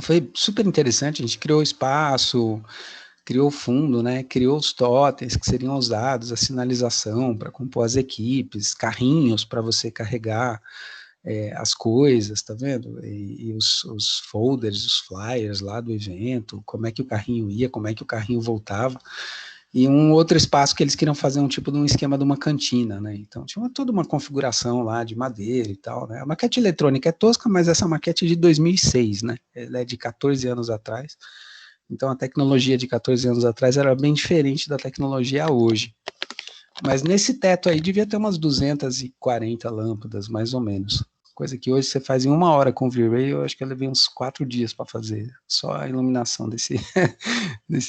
Foi super interessante, a gente criou espaço, criou o fundo, né, criou os totens que seriam usados, a sinalização para compor as equipes, carrinhos para você carregar as coisas, tá vendo? E os folders, os flyers lá do evento, como é que o carrinho ia, como é que o carrinho voltava. E um outro espaço que eles queriam fazer um tipo de um esquema de uma cantina, né? Então tinha toda uma configuração lá de madeira e tal, né? A maquete eletrônica é tosca, mas essa maquete é de 2006, né? Ela é de 14 anos atrás. Então a tecnologia de 14 anos atrás era bem diferente da tecnologia hoje. Mas nesse teto aí devia ter umas 240 lâmpadas, mais ou menos. Coisa que hoje você faz em 1 hora com o V-Ray, eu acho que eu levei uns 4 dias para fazer, só a iluminação desse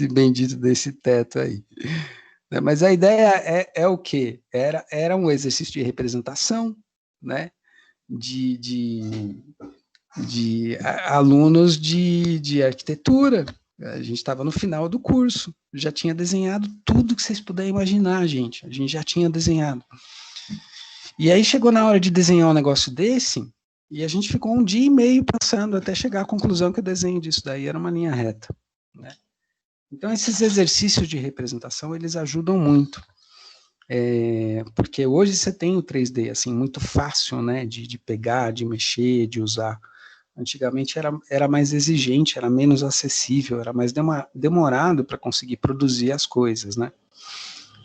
bendito desse teto aí. Mas a ideia é o quê? Era um exercício de representação, né, de alunos de arquitetura. A gente estava no final do curso, já tinha desenhado tudo que vocês puderem imaginar, gente. A gente já tinha desenhado. E aí chegou na hora de desenhar um negócio desse, e a gente ficou 1 dia e meio passando até chegar à conclusão que o desenho disso daí era uma linha reta, né? Então, esses exercícios de representação, eles ajudam muito. Porque hoje você tem o 3D, assim, muito fácil, né, de pegar, de mexer, de usar. Antigamente era mais exigente, era menos acessível, era mais demorado para conseguir produzir as coisas, né?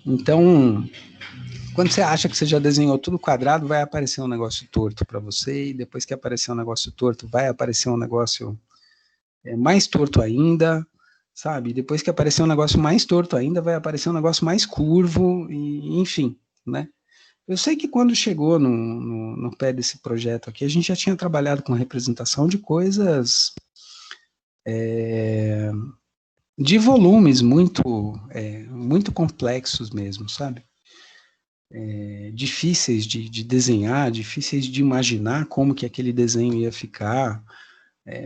Então, quando você acha que você já desenhou tudo quadrado, vai aparecer um negócio torto para você, e depois que aparecer um negócio torto, vai aparecer um negócio mais torto ainda, sabe? Depois que aparecer um negócio mais torto ainda, vai aparecer um negócio mais curvo, e enfim, né? Eu sei que quando chegou no pé desse projeto aqui, a gente já tinha trabalhado com representação de coisas de volumes muito complexos mesmo, sabe? Difíceis de desenhar, difíceis de imaginar como que aquele desenho ia ficar,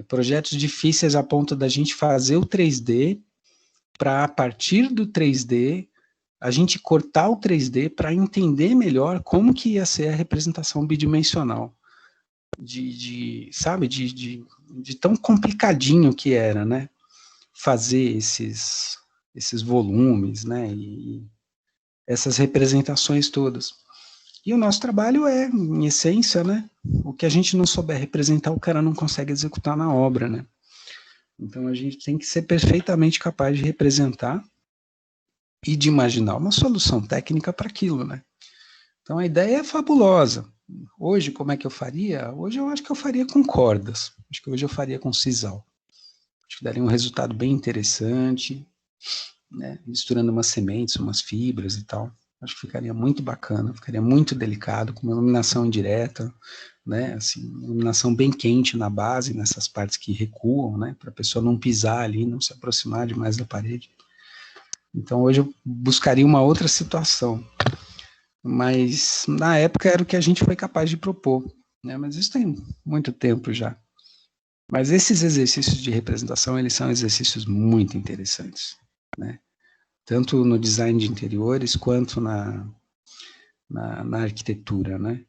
projetos difíceis a ponto da gente fazer o 3D, para a partir do 3D, a gente cortar o 3D para entender melhor como que ia ser a representação bidimensional, sabe, de tão complicadinho que era, né, fazer esses volumes, né, e essas representações todas. E o nosso trabalho em essência, né, o que a gente não souber representar, o cara não consegue executar na obra, né. Então a gente tem que ser perfeitamente capaz de representar e de imaginar uma solução técnica para aquilo, né. Então a ideia é fabulosa. Hoje, como é que eu faria? Hoje eu acho que eu faria com cordas. Acho que hoje eu faria com sisal. Acho que daria um resultado bem interessante, né? Misturando umas sementes, umas fibras e tal. Acho que ficaria muito bacana, ficaria muito delicado, com uma iluminação indireta, né? Assim, iluminação bem quente na base, nessas partes que recuam, né? Para a pessoa não pisar ali, não se aproximar demais da parede. Então hoje eu buscaria uma outra situação. Mas na época era o que a gente foi capaz de propor, né? Mas isso tem muito tempo já. Mas esses exercícios de representação, eles são exercícios muito interessantes, né? Tanto no design de interiores, quanto na arquitetura, né?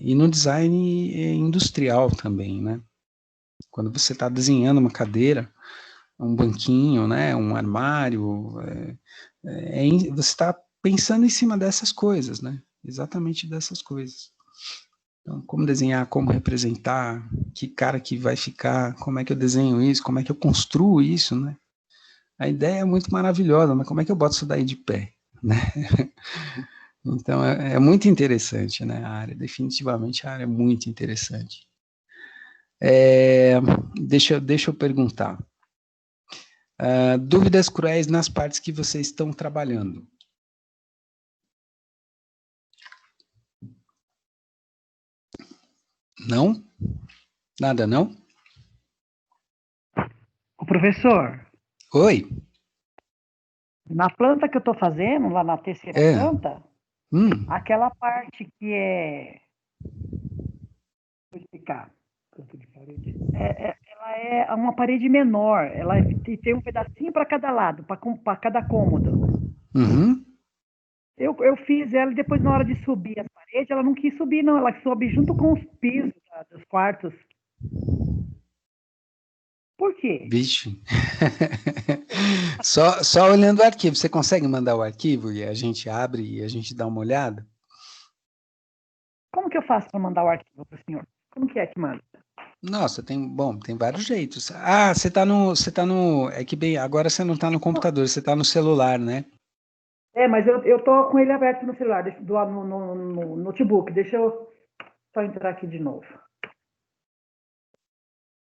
E no design industrial também, né? Quando você está desenhando uma cadeira, um banquinho, né, um armário, você está pensando em cima dessas coisas, né? Exatamente dessas coisas. Então, como desenhar, como representar, que cara que vai ficar, como é que eu desenho isso, como é que eu construo isso, né? A ideia é muito maravilhosa, mas como é que eu boto isso daí de pé, né? Então, é muito interessante, né, a área, definitivamente a área é muito interessante. Deixa eu perguntar. Dúvidas cruéis nas partes que vocês estão trabalhando? Não? Nada, não? O professor, Oi? na planta que eu estou fazendo, lá na terceira planta, aquela parte que é... Vou explicar. Ela é uma parede menor, ela tem um pedacinho para cada lado, para cada cômodo. Uhum. Eu fiz ela e depois, na hora de subir as paredes, ela não quis subir, não. Ela sobe junto com os pisos dos quartos. Por quê? Vixe. Só olhando o arquivo. Você consegue mandar o arquivo e a gente abre e a gente dá uma olhada? Como que eu faço para mandar o arquivo para o senhor? Como que é que manda? Nossa, tem vários jeitos. Você tá no, é que bem, agora você não tá no computador, você tá no celular, né? Mas eu tô com ele aberto no celular, no notebook. Deixa eu só entrar aqui de novo.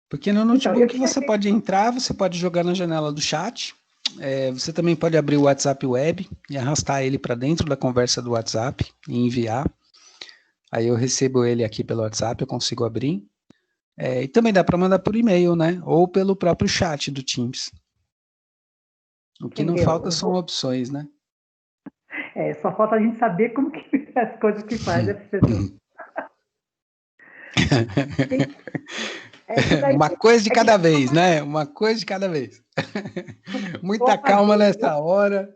Porque no notebook você pode entrar, você pode jogar na janela do chat, você também pode abrir o WhatsApp Web e arrastar ele para dentro da conversa do WhatsApp e enviar. Aí eu recebo ele aqui pelo WhatsApp, eu consigo abrir. E também dá para mandar por e-mail, né? Ou pelo próprio chat do Teams. O que não falta são opções, né? Só falta a gente saber como que as coisas que faz, né, professor? Uma coisa de cada vez, né? Uma coisa de cada vez. Muita calma nessa hora.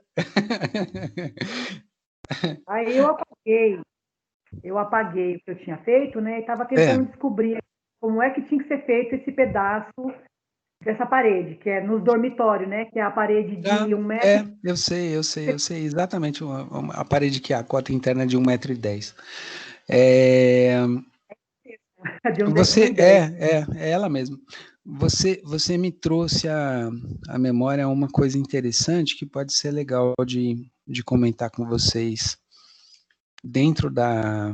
Aí eu apaguei o que eu tinha feito, né? E estava tentando descobrir como é que tinha que ser feito esse pedaço dessa parede, que é nos dormitórios, né? Que é a parede de 1 metro. Eu sei exatamente a parede que é a cota interna de 1,10 m. É ela mesma. Você me trouxe a memória uma coisa interessante que pode ser legal de comentar com vocês dentro da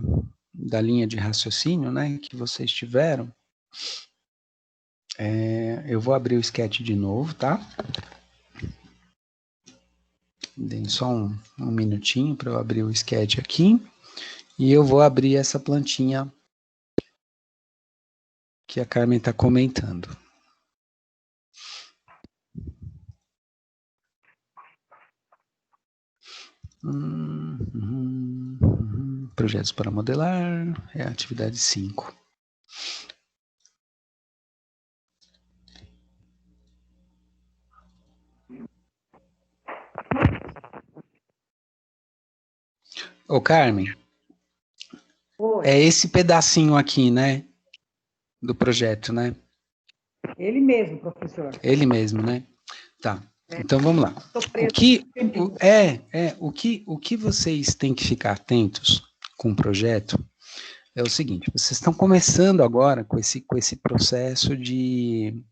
linha de raciocínio, né, que vocês tiveram. Eu vou abrir o sketch de novo, tá? Deem só um minutinho para eu abrir o sketch aqui. E eu vou abrir essa plantinha que a Carmen está comentando. Projetos para modelar, é a atividade 5. Ô, Carmen, é esse pedacinho aqui, né, do projeto, né? Ele mesmo, professor. Ele mesmo, né? Tá. Então vamos lá. O que vocês têm que ficar atentos com o projeto é o seguinte: vocês estão começando agora com esse processo de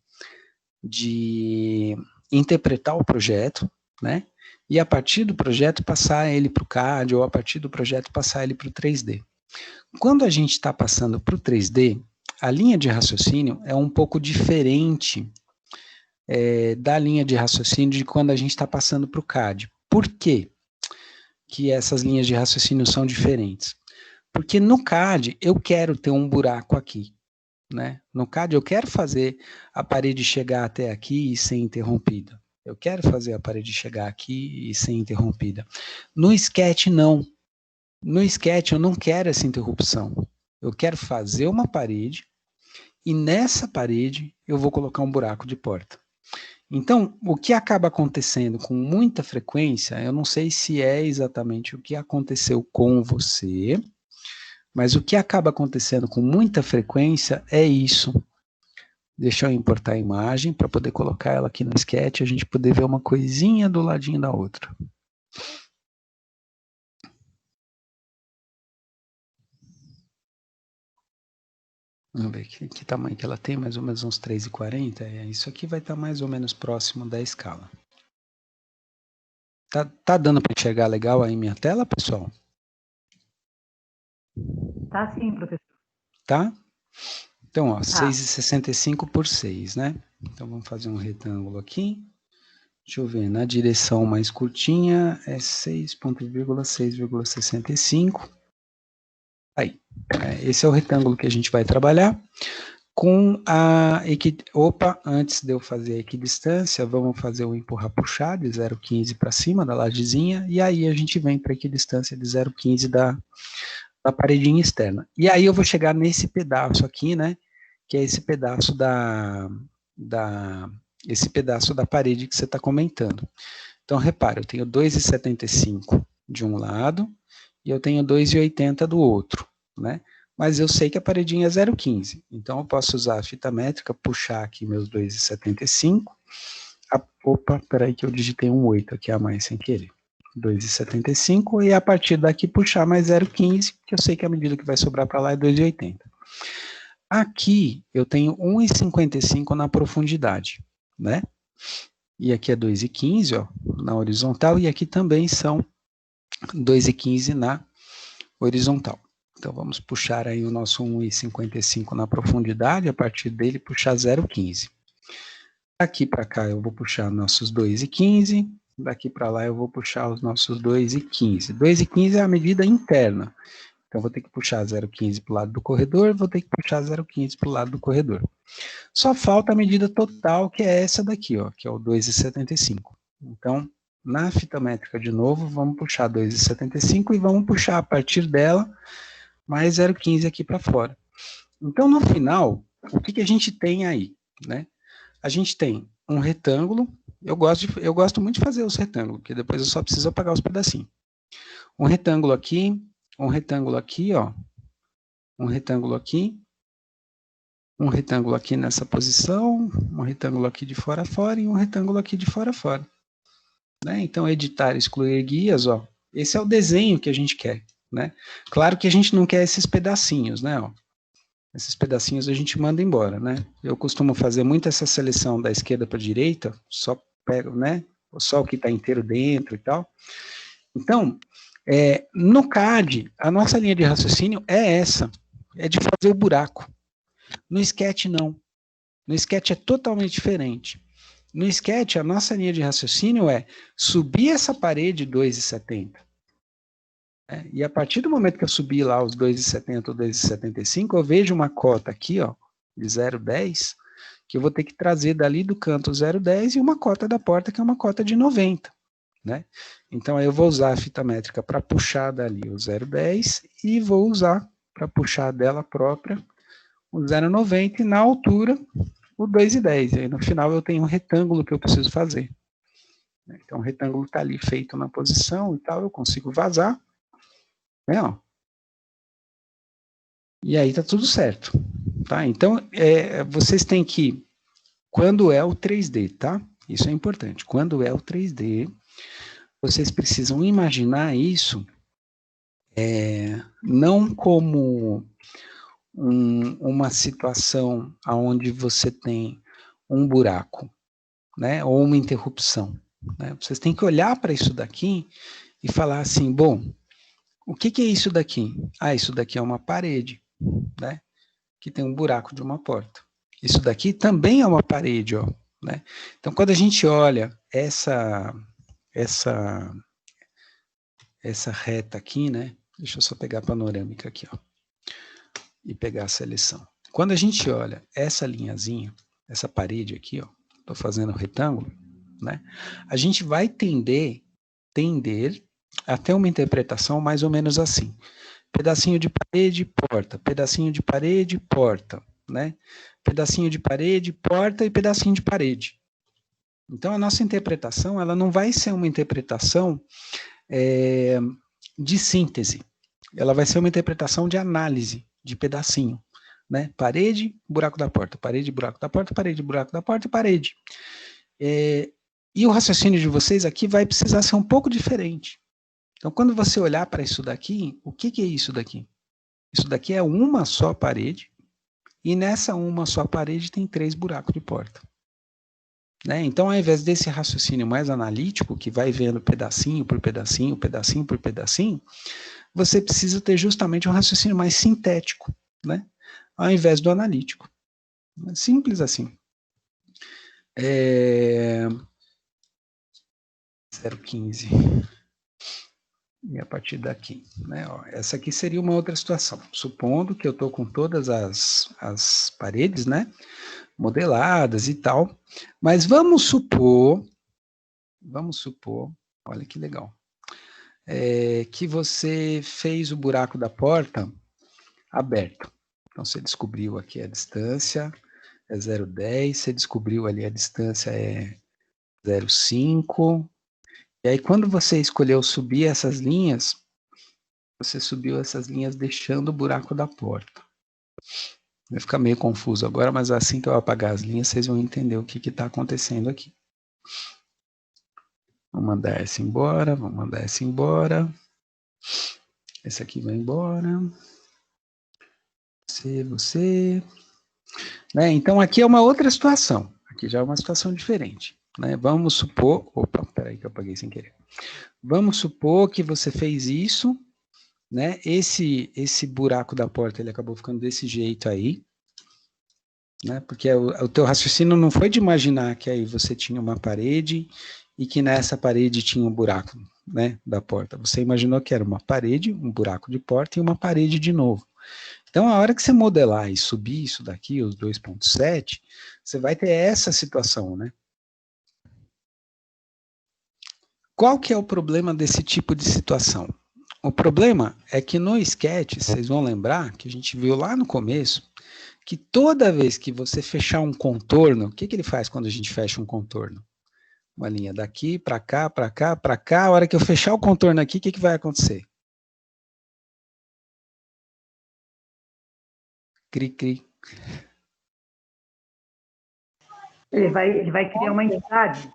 interpretar o projeto, né? E a partir do projeto passar ele para o CAD, ou a partir do projeto passar ele para o 3D. Quando a gente está passando para o 3D, a linha de raciocínio é um pouco diferente da linha de raciocínio de quando a gente está passando para o CAD. Por quê que essas linhas de raciocínio são diferentes? Porque no CAD eu quero ter um buraco aqui, né? No CAD eu quero fazer a parede chegar até aqui e ser interrompida. Eu quero fazer a parede chegar aqui e ser interrompida. No Sketch, não. No Sketch eu não quero essa interrupção. Eu quero fazer uma parede e nessa parede eu vou colocar um buraco de porta. Então, o que acaba acontecendo com muita frequência, eu não sei se é exatamente o que aconteceu com você, Mas o que acaba acontecendo com muita frequência é isso. Deixa eu importar a imagem para poder colocar ela aqui no sketch, a gente poder ver uma coisinha do ladinho da outra. Vamos ver que tamanho que ela tem, mais ou menos uns 3,40. Isso aqui vai estar mais ou menos próximo da escala. Tá dando para enxergar legal aí minha tela, pessoal? Tá sim, professor. Tá? Então, ó, 6,65 por 6, né? Então, vamos fazer um retângulo aqui. Deixa eu ver, na direção mais curtinha é 6,65. Aí, esse é o retângulo que a gente vai trabalhar. Com a antes de eu fazer a equidistância, vamos fazer o empurrar-puxar de 0,15 para cima da lajezinha, e aí a gente vem para a equidistância de 0,15 da paredinha externa. E aí eu vou chegar nesse pedaço aqui, né, que é esse pedaço esse pedaço da parede que você está comentando. Então, repara, eu tenho 2,75 de um lado e eu tenho 2,80 do outro, né? Mas eu sei que a paredinha é 0,15. Então, eu posso usar a fita métrica, puxar aqui meus 2,75. Opa, peraí que eu digitei um 8 aqui a mais sem querer. 2,75 e a partir daqui puxar mais 0,15, que eu sei que a medida que vai sobrar para lá é 2,80. Aqui eu tenho 1,55 na profundidade, né? E aqui é 2,15, ó, na horizontal, e aqui também são 2,15 na horizontal. Então vamos puxar aí o nosso 1,55 na profundidade, a partir dele puxar 0,15. Daqui para cá eu vou puxar nossos 2,15, daqui para lá eu vou puxar os nossos 2,15. 2,15 é a medida interna. Então, vou ter que puxar 0,15 para o lado do corredor, vou ter que puxar 0,15 para o lado do corredor. Só falta a medida total, que é essa daqui, ó, que é o 2,75. Então, na fita métrica de novo, vamos puxar 2,75 e vamos puxar a partir dela mais 0,15 aqui para fora. Então, no final, o que a gente tem aí, né? A gente tem um retângulo, eu gosto muito de fazer os retângulos, porque depois eu só preciso apagar os pedacinhos. Um retângulo aqui, ó, um retângulo aqui nessa posição, um retângulo aqui de fora a fora e um retângulo aqui de fora a fora. Né? Então, editar, excluir guias, ó, esse é o desenho que a gente quer, né? Claro que a gente não quer esses pedacinhos, né, ó. Esses pedacinhos a gente manda embora, né? Eu costumo fazer muito essa seleção da esquerda para a direita, só pego, né, só o que está inteiro dentro e tal. Então, no CAD, a nossa linha de raciocínio é essa, é de fazer o buraco. No Sketch, não. No Sketch é totalmente diferente. No Sketch, a nossa linha de raciocínio é subir essa parede 2,70. E a partir do momento que eu subir lá os 2,70 ou 2,75, eu vejo uma cota aqui, ó, de 0,10, que eu vou ter que trazer dali do canto 0,10 e uma cota da porta, que é uma cota de 90. Né? Então, aí eu vou usar a fita métrica para puxar dali o 0,10 e vou usar para puxar dela própria o 0,90 e na altura o 2,10. E aí no final eu tenho um retângulo que eu preciso fazer. Então o retângulo está ali feito na posição e tal, eu consigo vazar. Né, ó. E aí tá tudo certo. Tá? Então vocês têm que, quando é o 3D, tá? Isso é importante. Quando é o 3D, vocês precisam imaginar isso não como uma situação onde você tem um buraco, né, ou uma interrupção. Né? Vocês têm que olhar para isso daqui e falar assim, bom, o que é isso daqui? Ah, isso daqui é uma parede, né, que tem um buraco de uma porta. Isso daqui também é uma parede, ó. Né? Então, quando a gente olha essa reta aqui, né, deixa eu só pegar a panorâmica aqui, ó, e pegar a seleção. Quando a gente olha essa linhazinha, essa parede aqui, ó, estou fazendo um retângulo, né, a gente vai tender a ter uma interpretação mais ou menos assim. Pedacinho de parede, porta, pedacinho de parede, porta, né, pedacinho de parede, porta e pedacinho de parede. Então, a nossa interpretação, ela não vai ser uma interpretação de síntese. ela vai ser uma interpretação de análise, de pedacinho, né? Parede, buraco da porta, parede, buraco da porta, parede, buraco da porta e parede. E o raciocínio de vocês aqui vai precisar ser um pouco diferente. Então, quando você olhar para isso daqui, o que é isso daqui? Isso daqui é uma só parede, e nessa uma só parede tem 3 buracos de porta. Né? Então, ao invés desse raciocínio mais analítico, que vai vendo pedacinho por pedacinho, pedacinho por pedacinho, você precisa ter justamente um raciocínio mais sintético, né? Ao invés do analítico. Simples assim. 0,15. E a partir daqui, né? Ó, essa aqui seria uma outra situação. Supondo que eu estou com todas as paredes, né? Modeladas e tal. Mas vamos supor, olha que legal, que você fez o buraco da porta aberto. Então, você descobriu aqui a distância, é 0,10, você descobriu ali a distância é 0,5, e aí quando você escolheu subir essas linhas, você subiu essas linhas deixando o buraco da porta. Vai ficar meio confuso agora, mas assim que eu apagar as linhas, vocês vão entender o que está acontecendo aqui. Vamos mandar essa embora, vamos mandar essa embora. Esse aqui vai embora. Você. Né? Então, aqui é uma outra situação. Aqui já é uma situação diferente. Né? Vamos supor... Opa, peraí que eu apaguei sem querer. Vamos supor que você fez isso, né? Esse buraco da porta, ele acabou ficando desse jeito aí. Né? Porque o teu raciocínio não foi de imaginar que aí você tinha uma parede e que nessa parede tinha um buraco, né, da porta. Você imaginou que era uma parede, um buraco de porta e uma parede de novo. Então, a hora que você modelar e subir isso daqui, os 2,7, você vai ter essa situação, né? Qual que é o problema desse tipo de situação? O problema é que no sketch, vocês vão lembrar, que a gente viu lá no começo, que toda vez que você fechar um contorno, o que ele faz quando a gente fecha um contorno? Uma linha daqui, para cá, para cá, para cá. A hora que eu fechar o contorno aqui, o que vai acontecer? Cri, cri. Ele vai criar uma entidade?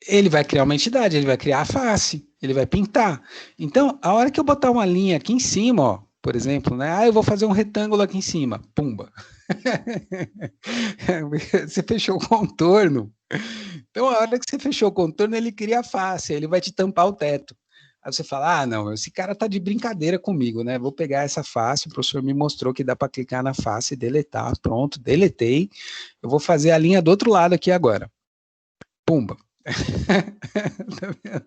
Ele vai criar uma entidade, ele vai criar a face, ele vai pintar. Então, a hora que eu botar uma linha aqui em cima, ó, por exemplo, né? Eu vou fazer um retângulo aqui em cima. Pumba. Você fechou o contorno. Então, a hora que você fechou o contorno, ele cria a face, ele vai te tampar o teto. Aí você fala, não, esse cara tá de brincadeira comigo, né? Vou pegar essa face, o professor me mostrou que dá para clicar na face e deletar. Pronto, deletei. Eu vou fazer a linha do outro lado aqui agora. Pumba. Tá vendo?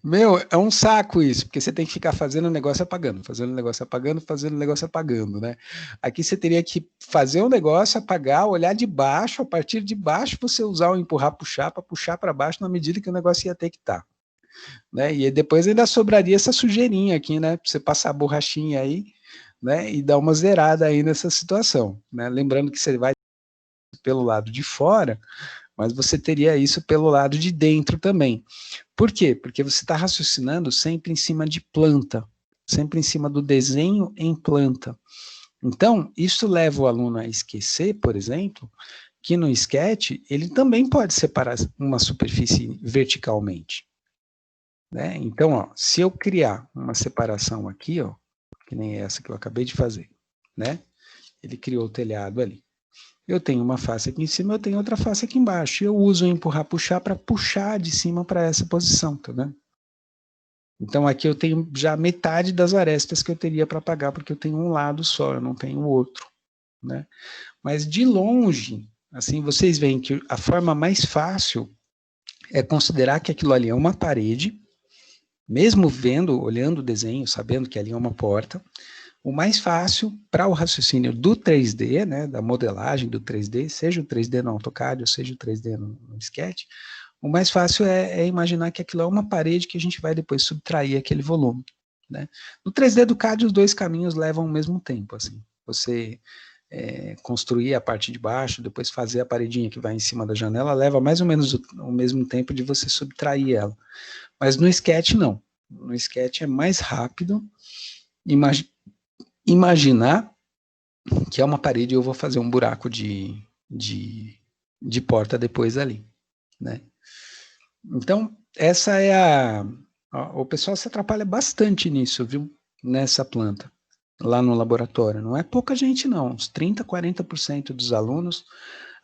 Meu, é um saco isso, porque você tem que ficar fazendo o negócio apagando, fazendo o negócio apagando, fazendo o negócio apagando, né? Aqui você teria que fazer um negócio, apagar, olhar de baixo, a partir de baixo você usar o empurrar, puxar, para puxar para baixo na medida que o negócio ia ter que estar. Né? E depois ainda sobraria essa sujeirinha aqui, né? Pra você passar a borrachinha aí, né? E dar uma zerada aí nessa situação, né? Lembrando que você vai pelo lado de fora, mas você teria isso pelo lado de dentro também. Por quê? Porque você está raciocinando sempre em cima de planta, sempre em cima do desenho em planta. Então, isso leva o aluno a esquecer, por exemplo, que no sketch ele também pode separar uma superfície verticalmente. Né? Então, ó, se eu criar uma separação aqui, ó, que nem essa que eu acabei de fazer, né? Ele criou o telhado ali. Eu tenho uma face aqui em cima, eu tenho outra face aqui embaixo. Eu uso o empurrar, puxar para puxar de cima para essa posição, tá vendo? Então aqui eu tenho já metade das arestas que eu teria para apagar, porque eu tenho um lado só, eu não tenho o outro, né? Mas de longe, assim, vocês veem que a forma mais fácil é considerar que aquilo ali é uma parede, mesmo vendo, olhando o desenho, sabendo que ali é uma porta. O mais fácil para o raciocínio do 3D, né, da modelagem do 3D, seja o 3D no AutoCAD ou seja o 3D no Sketch, o mais fácil é imaginar que aquilo é uma parede que a gente vai depois subtrair aquele volume. Né? No 3D do CAD, os dois caminhos levam ao mesmo tempo. Assim. Você construir a parte de baixo, depois fazer a paredinha que vai em cima da janela, leva mais ou menos o mesmo tempo de você subtrair ela. Mas no Sketch, não. No Sketch é mais rápido imaginar que é uma parede e eu vou fazer um buraco de porta depois ali, né? Então, essa é o pessoal se atrapalha bastante nisso, viu? Nessa planta, lá no laboratório. Não é pouca gente, não. Uns 30%, 40% dos alunos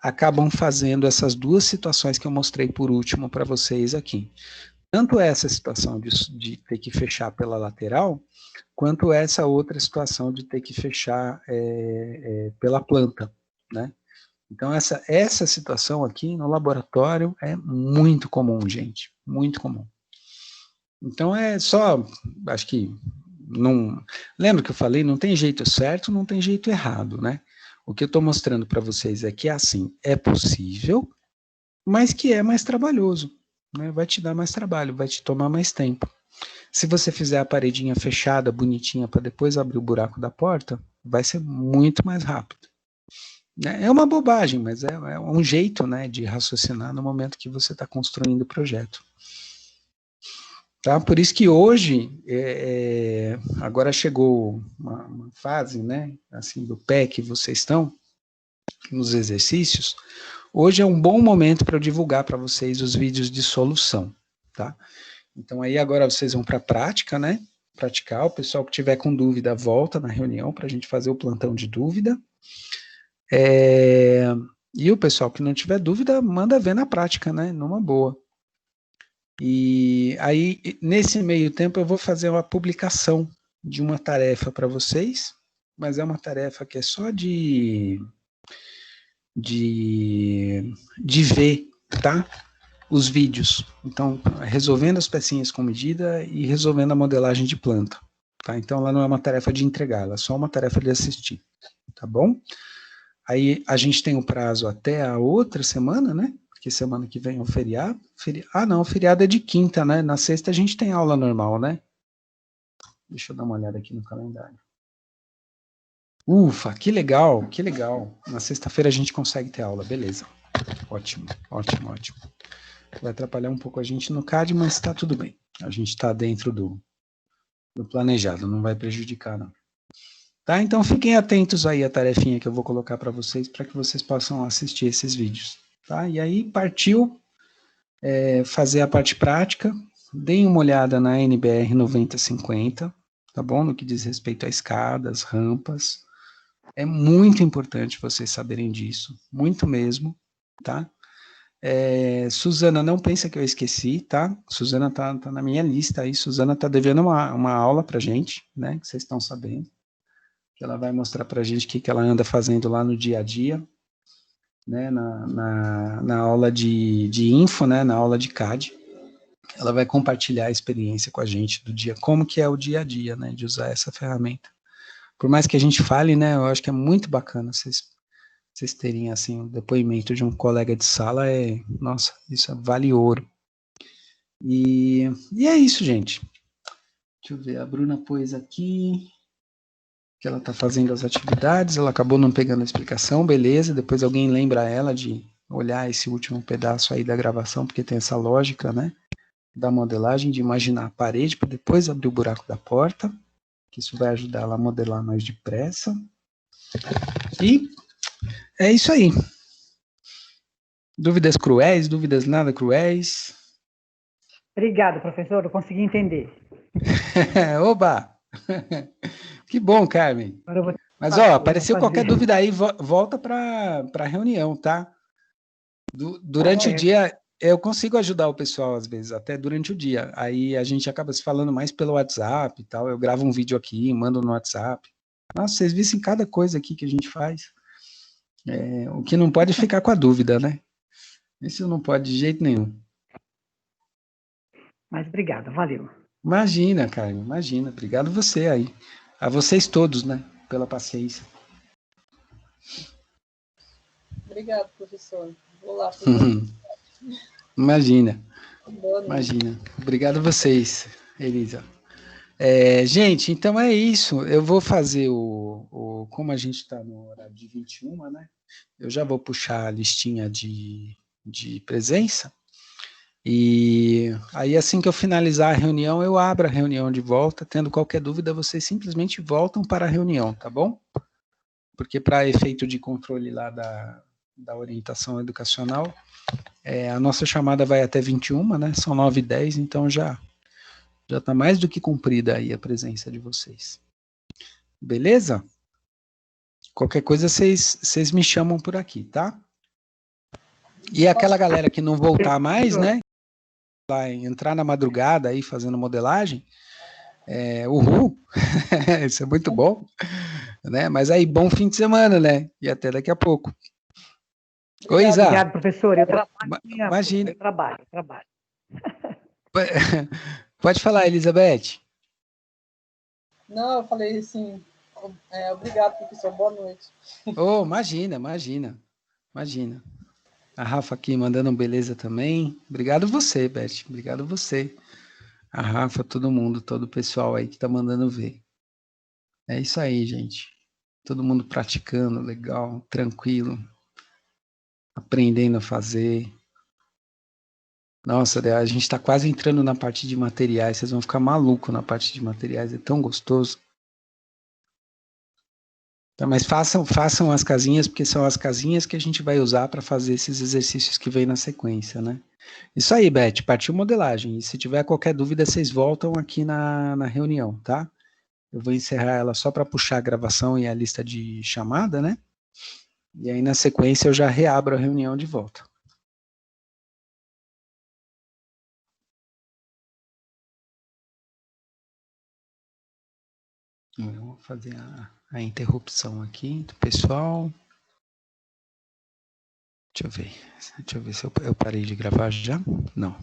acabam fazendo essas duas situações que eu mostrei por último para vocês aqui. Tanto essa situação de ter que fechar pela lateral, quanto essa outra situação de ter que fechar pela planta, né? Então, essa situação aqui no laboratório é muito comum, gente, muito comum. Então, é só, acho que, não, lembra que eu falei, não tem jeito certo, não tem jeito errado, né? O que eu estou mostrando para vocês é que, assim, é possível, mas que é mais trabalhoso, né? Vai te dar mais trabalho, vai te tomar mais tempo. Se você fizer a paredinha fechada, bonitinha, para depois abrir o buraco da porta, vai ser muito mais rápido. É uma bobagem, mas é um jeito, né, de raciocinar no momento que você está construindo o projeto. Tá? Por isso que hoje, agora chegou uma fase, né, assim, do pé que vocês estão, nos exercícios, hoje é um bom momento para eu divulgar para vocês os vídeos de solução, tá? Então aí agora vocês vão para a prática, né, praticar, o pessoal que tiver com dúvida volta na reunião para a gente fazer o plantão de dúvida. E o pessoal que não tiver dúvida, manda ver na prática, né? Numa boa. E aí, nesse meio tempo, eu vou fazer uma publicação de uma tarefa para vocês, mas é uma tarefa que é só de ver, tá? Os vídeos. Então, resolvendo as pecinhas com medida e resolvendo a modelagem de planta. Tá? Então, ela não é uma tarefa de entregar, ela é só uma tarefa de assistir. Tá bom? Aí a gente tem um prazo até a outra semana, né? Porque semana que vem é um feriado. Não, o feriado é de quinta, né? Na sexta a gente tem aula normal, né? Deixa eu dar uma olhada aqui no calendário. Ufa, que legal, que legal. Na sexta-feira a gente consegue ter aula, beleza. Ótimo, ótimo, ótimo. Vai atrapalhar um pouco a gente no CAD, mas tá tudo bem. A gente está dentro do planejado, não vai prejudicar, não. Tá? Então fiquem atentos aí à tarefinha que eu vou colocar para vocês, para que vocês possam assistir esses vídeos. Tá? E aí partiu fazer a parte prática, deem uma olhada na NBR 9050, tá bom? No que diz respeito a escadas, rampas. É muito importante vocês saberem disso, muito mesmo, tá? Suzana, não pensa que eu esqueci, tá? Suzana tá na minha lista aí, Suzana tá devendo uma aula pra gente, né? Que vocês estão sabendo. Que ela vai mostrar para a gente o que ela anda fazendo lá no dia a dia, né, na aula de info, né, na aula de CAD. Ela vai compartilhar a experiência com a gente do dia, como que é o dia a dia, né, de usar essa ferramenta. Por mais que a gente fale, né, eu acho que é muito bacana vocês terem, assim, um depoimento de um colega de sala, nossa, isso vale ouro. E é isso, gente. Deixa eu ver, a Bruna pôs aqui que ela está fazendo as atividades, ela acabou não pegando a explicação, beleza, depois alguém lembra ela de olhar esse último pedaço aí da gravação, porque tem essa lógica, né, da modelagem, de imaginar a parede, para depois abrir o buraco da porta, que isso vai ajudar ela a modelar mais depressa. E é isso aí. Dúvidas cruéis, dúvidas nada cruéis? Obrigada, professor, eu consegui entender. Oba! Que bom, Carmen. Mas, ó, apareceu qualquer dúvida aí, volta para a reunião, tá? Durante o dia, eu consigo ajudar o pessoal, às vezes, até durante o dia. Aí a gente acaba se falando mais pelo WhatsApp e tal. Eu gravo um vídeo aqui, mando no WhatsApp. Nossa, vocês vissem cada coisa aqui que a gente faz. O que não pode é ficar com a dúvida, né? Isso não pode de jeito nenhum. Mas obrigada, valeu. Imagina, Carmen, imagina. Obrigado você aí. A vocês todos, né? Pela paciência. Obrigado, professor. Vou lá. Imagina. Imagina. Obrigado a vocês, Elisa. Gente, então é isso. Eu vou fazer como a gente está no horário de 21, né? Eu já vou puxar a listinha de presença. E aí, assim que eu finalizar a reunião, eu abro a reunião de volta. Tendo qualquer dúvida, vocês simplesmente voltam para a reunião, tá bom? Porque para efeito de controle lá da orientação educacional, a nossa chamada vai até 21, né? São 9h10, então já está mais do que cumprida aí a presença de vocês. Beleza? Qualquer coisa, vocês me chamam por aqui, tá? E aquela galera que não voltar mais, né? Vai entrar na madrugada aí fazendo modelagem, uhul, isso é muito bom, né? Mas aí, bom fim de semana, né? E até daqui a pouco. Oi, Isa. Obrigado, professor. Eu trabalho. Imagina. Eu trabalho. Pode falar, Elizabeth. Não, eu falei assim, obrigado, professor, boa noite. Oh, imagina. A Rafa aqui mandando um beleza também. Obrigado você, Beth. Obrigado você. A Rafa, todo mundo, todo o pessoal aí que tá mandando ver. É isso aí, gente. Todo mundo praticando, legal, tranquilo. Aprendendo a fazer. Nossa, a gente tá quase entrando na parte de materiais. Vocês vão ficar malucos na parte de materiais. É tão gostoso. Tá, mas façam as casinhas, porque são as casinhas que a gente vai usar para fazer esses exercícios que vem na sequência, né? Isso aí, Beth, partiu modelagem. E se tiver qualquer dúvida, vocês voltam aqui na reunião, tá? Eu vou encerrar ela só para puxar a gravação e a lista de chamada, né? E aí, na sequência, eu já reabro a reunião de volta. Eu vou fazer a interrupção aqui do pessoal. Deixa eu ver se eu parei de gravar já. Não.